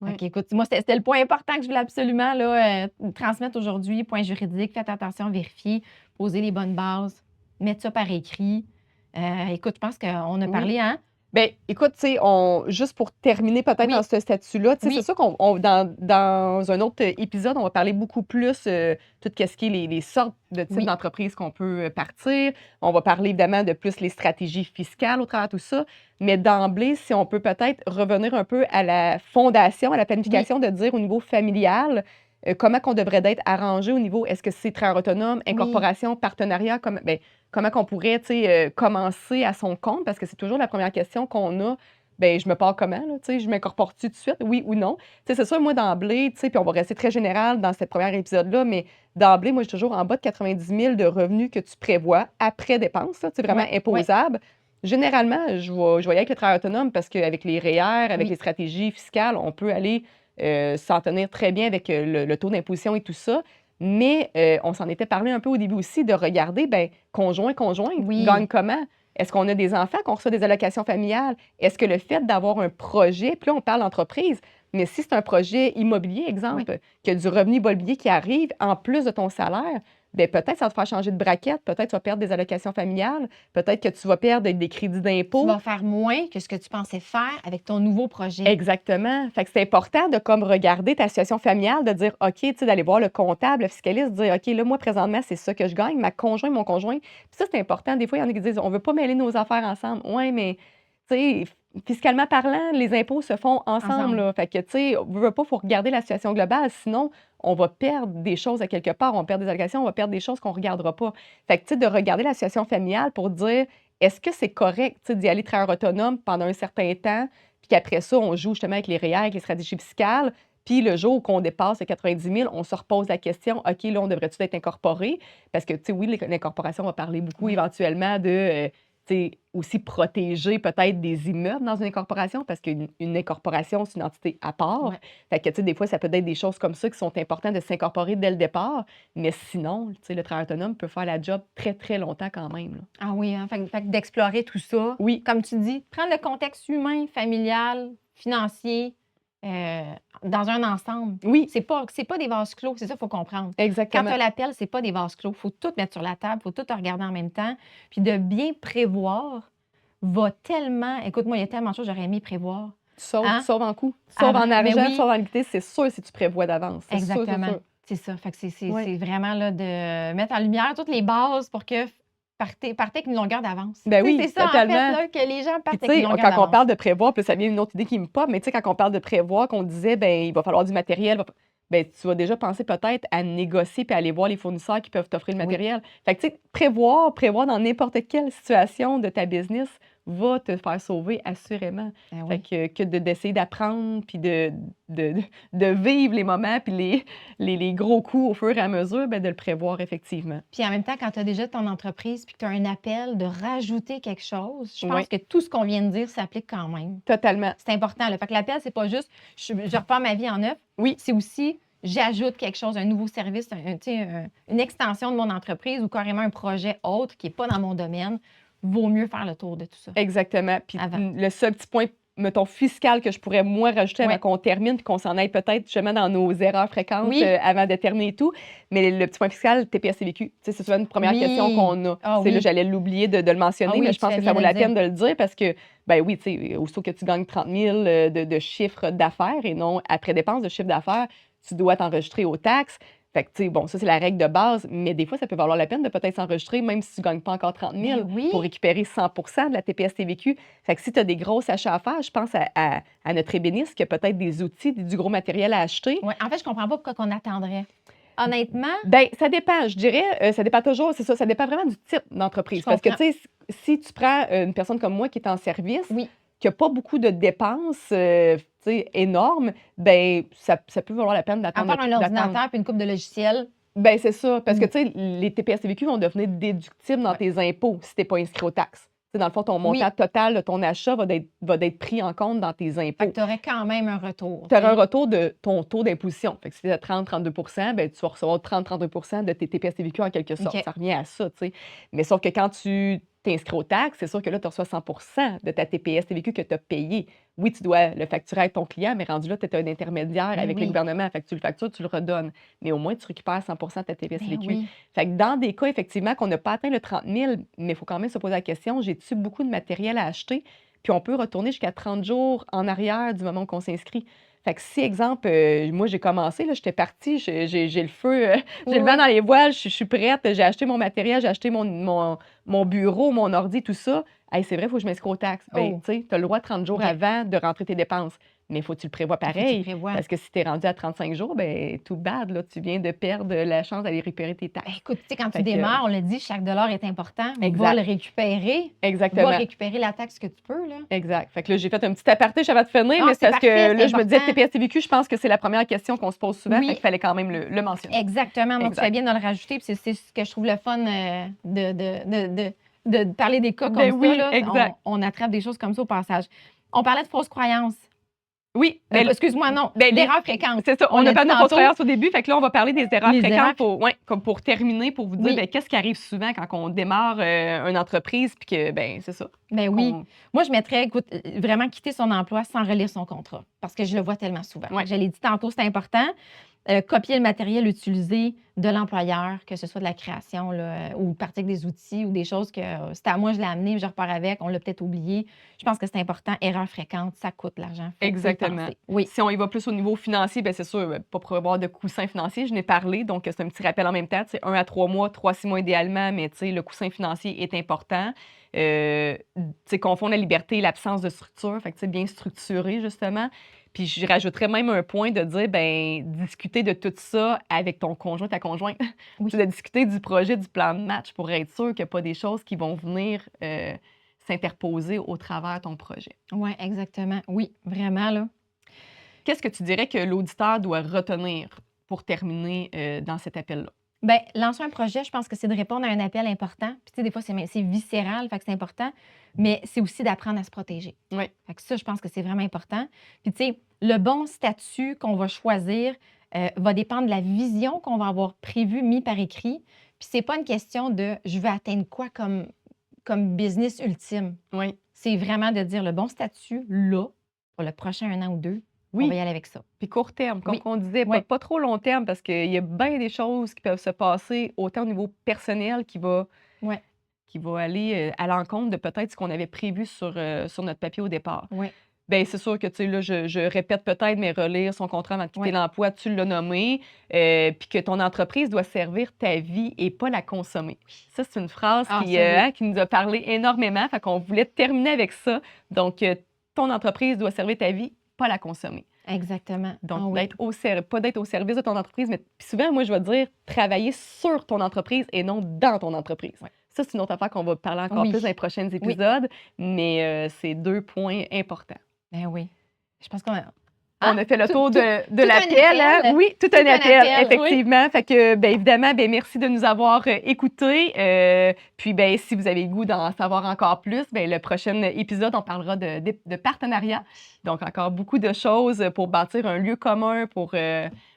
S1: Ouais.
S2: OK, écoute, moi, c'était le point important que je voulais absolument là, transmettre aujourd'hui. Point juridique, faites attention, vérifiez, posez les bonnes bases, mettre ça par écrit. Écoute, je pense qu'on a
S1: Oui.
S2: parlé, hein?
S1: Ben, écoute, tu sais, juste pour terminer peut-être
S2: Oui.
S1: dans ce statut-là, tu sais,
S2: Oui.
S1: c'est sûr dans un autre épisode, on va parler beaucoup plus tout ce qui est les sortes de types
S2: Oui.
S1: d'entreprises qu'on peut partir. On va parler évidemment de plus les stratégies fiscales au travers de tout ça. Mais d'emblée, si on peut peut-être revenir un peu à la fondation, à la planification, de dire au niveau familial, comment qu'on devrait être arrangé au niveau, est-ce que c'est travailleur autonome, incorporation, partenariat, comment qu'on pourrait, tu sais, commencer à son compte, parce que c'est toujours la première question qu'on a. Ben, je me pars comment, là, tu sais, je m'incorpore-tu tout de suite, oui ou non? Tu sais, c'est sûr, moi, d'emblée, tu sais, puis on va rester très général dans ce premier épisode-là, mais d'emblée, moi, j'ai toujours en bas de 90 000 de revenus que tu prévois après dépenses, là, tu sais, vraiment
S2: Ouais, ouais.
S1: imposable. Généralement, je vais y aller avec le travail autonome parce qu'avec les REER, avec
S2: Oui.
S1: les stratégies fiscales, on peut aller s'en tenir très bien avec le taux d'imposition et tout ça. Mais on s'en était parlé un peu au début aussi de regarder, ben conjoint,
S2: Oui.
S1: gagne comment? Est-ce qu'on a des enfants, qu'on reçoit des allocations familiales? Est-ce que le fait d'avoir un projet, puis là, on parle d'entreprise, mais si c'est un projet immobilier, exemple, qu'il y a du revenu immobilier qui arrive en plus de ton salaire, bien, peut-être ça va te faire changer de braquette, peut-être tu vas perdre des allocations familiales, peut-être que tu vas perdre des crédits
S2: Tu
S1: d'impôt.
S2: vas faire moins que ce que tu pensais faire avec ton nouveau projet.
S1: Exactement. Fait que c'est important de comme regarder ta situation familiale, de dire, OK, tu sais, d'aller voir le comptable, le fiscaliste, de dire, OK, là, moi, présentement, c'est ça que je gagne, ma conjointe, mon conjoint. Puis ça, c'est important. Des fois, il y en a qui disent, on veut pas mêler nos affaires ensemble. Oui, mais, tu sais, fiscalement parlant, les impôts se font ensemble, là. Fait que, tu sais, on veut pas, faut regarder la situation globale. Sinon, on va perdre des choses à quelque part. On perd des allocations, on va perdre des choses qu'on regardera pas. Fait que, tu sais, de regarder la situation familiale pour dire, est-ce que c'est correct, tu sais, d'y aller travailleur autonome pendant un certain temps, puis qu'après ça, on joue justement avec les REER, avec les stratégies fiscales. Puis le jour qu'on dépasse les 90 000, on se repose la question, OK, là, on devrait-tu être incorporé? Parce que, tu sais, oui, l'incorporation, on va parler beaucoup éventuellement de, tu sais, aussi protéger peut-être des immeubles dans une incorporation, parce qu'une incorporation, c'est une entité à part.
S2: Ouais.
S1: Fait que, tu sais, des fois, ça peut être des choses comme ça qui sont importantes de s'incorporer dès le départ. Mais sinon, tu sais, le travailleur autonome peut faire la job très, très longtemps quand même, là.
S2: Ah oui, hein? Fait que d'explorer tout ça.
S1: Oui.
S2: Comme tu dis, prendre le contexte humain, familial, financier, dans un ensemble.
S1: Oui,
S2: C'est pas des vases clos, c'est ça qu'il faut comprendre. Quand
S1: exactement.
S2: tu as l'appel, c'est pas des vases clos. Il faut tout mettre sur la table, il faut tout regarder en même temps. Puis de bien prévoir va tellement. Écoute, moi, il y a tellement de choses que j'aurais aimé prévoir.
S1: Tu sauves,
S2: Hein?
S1: tu sauves en coût, tu sauves
S2: Avant,
S1: en
S2: mais
S1: argent,
S2: oui.
S1: tu sauves en liquidité, c'est sûr si tu prévois d'avance. C'est sûr, c'est
S2: Exactement.
S1: sûr.
S2: C'est ça. Fait que c'est
S1: Oui.
S2: c'est vraiment là, de mettre en lumière toutes les bases pour que partez avec une longueur d'avance.
S1: Ben
S2: Tu sais,
S1: oui,
S2: c'est ça, en
S1: totalement.
S2: fait, là, que les gens
S1: Puis
S2: partent
S1: tu
S2: avec
S1: sais,
S2: une longueur
S1: quand on
S2: d'avance.
S1: parle de prévoir, puis ça vient une autre idée qui me pop, mais tu sais, quand on parle de prévoir, qu'on disait, ben il va falloir du matériel, ben tu vas déjà penser peut-être à négocier puis aller voir les fournisseurs qui peuvent t'offrir le
S2: Oui.
S1: matériel. Fait que tu sais, prévoir dans n'importe quelle situation de ta business va te faire sauver assurément.
S2: Ben
S1: Fait
S2: oui.
S1: que d'essayer d'apprendre puis de vivre les moments puis les gros coups au fur et à mesure, ben de le prévoir effectivement.
S2: Puis en même temps, quand tu as déjà ton entreprise puis que tu as un appel de rajouter quelque chose, je pense
S1: Oui.
S2: que tout ce qu'on vient de dire s'applique quand même.
S1: Totalement.
S2: C'est important. Là. Fait que l'appel, c'est pas juste je repars ma vie en neuf.
S1: Oui.
S2: C'est aussi j'ajoute quelque chose, un nouveau service, une extension de mon entreprise ou carrément un projet autre qui n'est pas dans mon domaine. Vaut mieux faire le tour de tout ça.
S1: Exactement. Puis
S2: Avant.
S1: le seul petit point, mettons, fiscal que je pourrais, moi, rajouter avant
S2: Ouais.
S1: qu'on termine, puis qu'on s'en aille peut-être justement dans nos erreurs fréquentes
S2: Oui.
S1: avant de terminer et tout. Mais le petit point fiscal, TPS-TVQ, tu sais, c'est souvent une première
S2: Oui.
S1: question qu'on a.
S2: Ah
S1: C'est là,
S2: oui.
S1: j'allais l'oublier de le mentionner,
S2: Ah oui,
S1: mais je
S2: tu
S1: pense
S2: fais
S1: que
S2: bien
S1: ça vaut
S2: de
S1: la
S2: le dire.
S1: peine de le dire parce que, ben oui, tu sais, aussitôt que tu gagnes 30 000 de chiffre d'affaires et non après dépense de chiffre d'affaires, tu dois t'enregistrer aux taxes. Fait que, tu sais, bon, ça, c'est la règle de base, mais des fois, ça peut valoir la peine de peut-être s'enregistrer, même si tu ne gagnes pas encore 30 000
S2: Ben oui.
S1: pour récupérer 100 de la TPS-TVQ. Fait que si tu as des gros achats à faire, je pense à notre ébéniste qui a peut-être des outils, du gros matériel à acheter.
S2: Ouais. En fait, je comprends pas pourquoi on attendrait. Honnêtement,
S1: Bien, ça dépend, je dirais, ça dépend toujours, c'est ça, ça dépend vraiment du type d'entreprise.
S2: Je
S1: Parce que,
S2: comprends.
S1: tu sais, si tu prends une personne comme moi qui est en service,
S2: oui.
S1: qui n'a pas beaucoup de dépenses tu sais, énorme, ben ça peut valoir la peine
S2: À
S1: d'attendre
S2: part un
S1: d'attendre.
S2: ordinateur puis une coupe de logiciels.
S1: Ben c'est ça, parce que,
S2: Mmh.
S1: tu sais, les TPS-TVQ vont devenir déductibles dans
S2: Ouais.
S1: tes impôts si tu es pas inscrit aux taxes. Tu sais, dans le fond, ton
S2: Oui.
S1: montant total de ton achat va être pris en compte dans tes
S2: Fait
S1: impôts.
S2: que tu aurais quand même un retour,
S1: Tu
S2: tu
S1: auras un
S2: sais.
S1: retour de ton taux d'imposition. Fait que si tu es à 30-32 ben, tu vas recevoir 30-32 de tes TPS-TVQ en quelque sorte.
S2: OK.
S1: Ça revient à ça, tu sais. Mais sauf que quand tu t'inscris aux taxes, c'est sûr que là, tu reçois 100 de ta TPS-TVQ que tu as payé. Oui, tu dois le facturer avec ton client, mais rendu là, tu es un intermédiaire
S2: Ben
S1: avec le
S2: oui.
S1: gouvernement. Fait que tu le factures, tu le redonnes. Mais au moins, tu récupères 100 de ta
S2: Ben
S1: TPS-TVQ.
S2: oui.
S1: Fait que dans des cas, effectivement, qu'on n'a pas atteint le 30 000, mais il faut quand même se poser la question, j'ai-tu beaucoup de matériel à acheter? Puis on peut retourner jusqu'à 30 jours en arrière du moment où on s'inscrit. Fait que si, exemple, moi, j'ai commencé, là, j'étais partie, j'ai le feu,
S2: Oui,
S1: j'ai le vent
S2: oui.
S1: dans les voiles, je suis prête, j'ai acheté mon matériel, j'ai acheté mon bureau, mon ordi, tout ça. Hey, c'est vrai, il faut que je m'inscris aux taxes. Bien,
S2: Oh,
S1: tu sais, tu as le droit 30 jours
S2: OK.
S1: avant de rentrer tes dépenses. Mais il faut que tu le prévois
S2: Il faut que tu
S1: pareil.
S2: prévois.
S1: Parce que si tu es rendu à 35 jours, ben tout bad, là, tu viens de perdre la chance d'aller récupérer tes
S2: Ben,
S1: taxes.
S2: écoute, tu sais, quand tu
S1: Fait que,
S2: démarres, on l'a dit, chaque dollar est important. Va
S1: exact,
S2: le récupérer. Va
S1: exactement.
S2: récupérer la taxe que tu peux, là.
S1: Exact. Fait que là, j'ai fait un petit aparté, j'avais de finir,
S2: Ah,
S1: mais c'est
S2: c'est
S1: parce
S2: parfait,
S1: que
S2: c'est
S1: là, je me disais,
S2: important.
S1: TPS-TVQ, je pense que c'est la première question qu'on se pose souvent, fait
S2: Oui,
S1: qu'il fallait quand même le mentionner.
S2: exactement. Donc, tu fais
S1: Exact.
S2: bien de le rajouter. Puis c'est ce que je trouve le fun de parler des cas
S1: Ben
S2: comme ça,
S1: oui,
S2: là.
S1: exact.
S2: On attrape des choses comme ça au passage. On parlait de fausses croyances.
S1: Oui, ben,
S2: Excuse-moi, non,
S1: ben,
S2: d'erreurs fréquentes.
S1: c'est ça,
S2: On
S1: on
S2: l'a
S1: a
S2: dit
S1: parlé de
S2: tantôt.
S1: fausses au début, fait que là, on va parler des erreurs
S2: Les erreurs.
S1: fréquentes comme pour terminer, pour vous dire,
S2: Oui.
S1: ben, qu'est-ce qui arrive souvent quand on démarre une entreprise, puis que, ben, c'est ça.
S2: Ben oui.
S1: qu'on-
S2: Moi, je mettrais, écoute, vraiment quitter son emploi sans relire son contrat. Parce que je le vois tellement souvent.
S1: Ouais.
S2: Je l'ai dit tantôt, c'est important. Copier le matériel utilisé de l'employeur, que ce soit de la création là, ou partir avec des outils ou des choses que c'était à moi, je l'ai amené, je repars avec, on l'a peut-être oublié. Je pense que c'est important. Erreur fréquente, ça coûte l'argent. Faut y
S1: Exactement.
S2: penser. Oui,
S1: Si on y va plus au niveau financier, ben, c'est sûr, pas pour avoir de coussin financier, je n'ai parlé, donc c'est un petit rappel en même temps, c'est 1 à 3 mois, 3 à 6 mois idéalement, mais tu sais, le coussin financier est important. Tu sais, confondre la liberté et l'absence de structure, fait que tu sais, bien structuré, justement. Puis je rajouterais même un point de dire, ben discuter de tout ça avec ton conjoint, ta conjointe.
S2: Oui.
S1: Tu sais, de discuter du projet, du plan de match pour être sûr qu'il n'y a pas des choses qui vont venir s'interposer au travers de ton projet.
S2: ouais, exactement. Oui, vraiment, là.
S1: Qu'est-ce que tu dirais que l'auditeur doit retenir pour terminer dans cet appel-là?
S2: Bien, lancer un projet, je pense que c'est de répondre à un appel important. Puis, tu sais, des fois, c'est viscéral, fait que c'est important, mais c'est aussi d'apprendre à se protéger.
S1: Oui.
S2: Fait que ça, je pense que c'est vraiment important. Puis, tu sais, le bon statut qu'on va choisir va dépendre de la vision qu'on va avoir prévue, mis par écrit. Puis, c'est pas une question de je veux atteindre quoi comme business ultime.
S1: Oui.
S2: C'est vraiment de dire le bon statut, là, pour le prochain 1 an ou 2, on
S1: Oui.
S2: va y aller avec ça.
S1: Puis court terme, comme
S2: Oui.
S1: on disait,
S2: Oui.
S1: pas trop long terme, parce qu'il y a bien des choses qui peuvent se passer, autant au niveau personnel
S2: Ouais.
S1: qui va aller à l'encontre de peut-être ce qu'on avait prévu sur notre papier au départ.
S2: Oui.
S1: Bien, c'est sûr que, tu sais, là, je répète peut-être, mais relire son contrat avant de quitter
S2: Ouais.
S1: l'emploi, tu l'as nommé, puis que ton entreprise doit servir ta vie et pas la consommer. Ça, c'est une phrase
S2: Ah,
S1: qui,
S2: ça, oui.
S1: qui nous a parlé énormément, fait qu'on voulait terminer avec ça. Donc, ton entreprise doit servir ta vie, pas la consommer.
S2: Exactement.
S1: Donc,
S2: Ah oui.
S1: pas d'être au service de ton entreprise, mais puis souvent, moi, je vais dire travailler sur ton entreprise et non dans ton entreprise.
S2: Ouais.
S1: Ça, c'est une autre affaire qu'on va parler encore
S2: Oui.
S1: plus dans les prochains épisodes, mais c'est 2 points importants.
S2: Ben oui. Je pense qu'on a...
S1: On a fait le tour de
S2: tout un
S1: l'appel, hein?
S2: appel.
S1: Oui, tout
S2: Tout
S1: un
S2: un
S1: appel,
S2: appel, oui.
S1: effectivement. Fait que, bien évidemment, ben merci de nous avoir écoutés. Puis, ben si vous avez le goût d'en savoir encore plus, ben le prochain épisode, on parlera de partenariat. Donc, encore beaucoup de choses pour bâtir un lieu commun, pour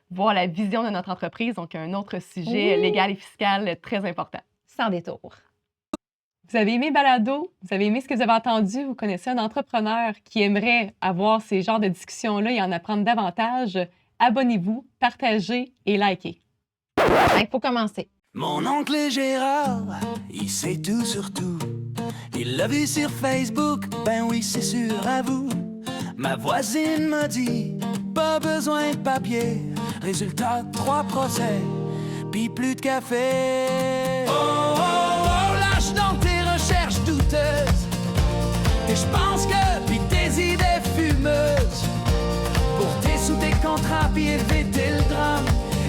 S1: voir la vision de notre entreprise. Donc, un autre sujet
S2: Oui.
S1: légal et fiscal très important.
S2: Sans détour.
S1: Vous avez aimé Balado? Vous avez aimé ce que vous avez entendu? Vous connaissez un entrepreneur qui aimerait avoir ces genres de discussions-là et en apprendre davantage? Abonnez-vous, partagez et likez.
S2: Il faut commencer.
S3: Mon oncle Gérard, il sait tout sur tout. Il l'a vu sur Facebook, ben oui, c'est sûr à vous. Ma voisine m'a dit, pas besoin de papier. Résultat, 3 procès, puis plus de café. Oh, oh, oh, lâche dans tes recherches douteuses. Et je pense que, puis tes idées fumeuses. Pour tes sous tes contrats, puis éviter le drame.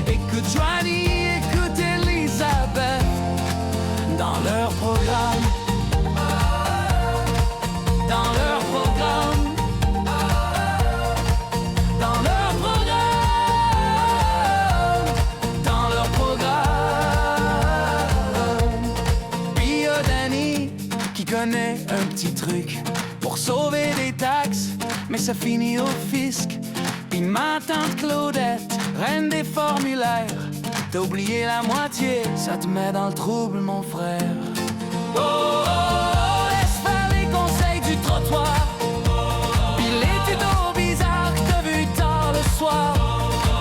S3: Écoute Joanie, écoute Elisabeth. Dans leur programme. Dans leur programme. petits trucs pour sauver des taxes, mais ça finit au fisc. Puis ma tante Claudette, reine des formulaires, t'as oublié la moitié, ça te met dans le trouble, mon frère. Oh, oh, oh, laisse faire les conseils du trottoir, puis les tutos bizarres que t'as vu tard le soir.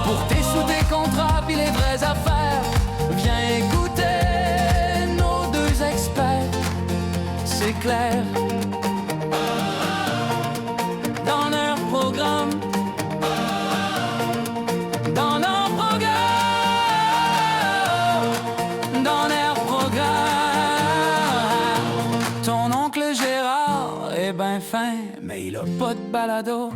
S3: Pour tes sous, tes contrats, puis les vraies affaires, viens écouter nos deux experts, c'est clair. Dans leur programme, dans leur programme, dans leur programme. Ton oncle Gérard est ben fin, mais il a pas de balado.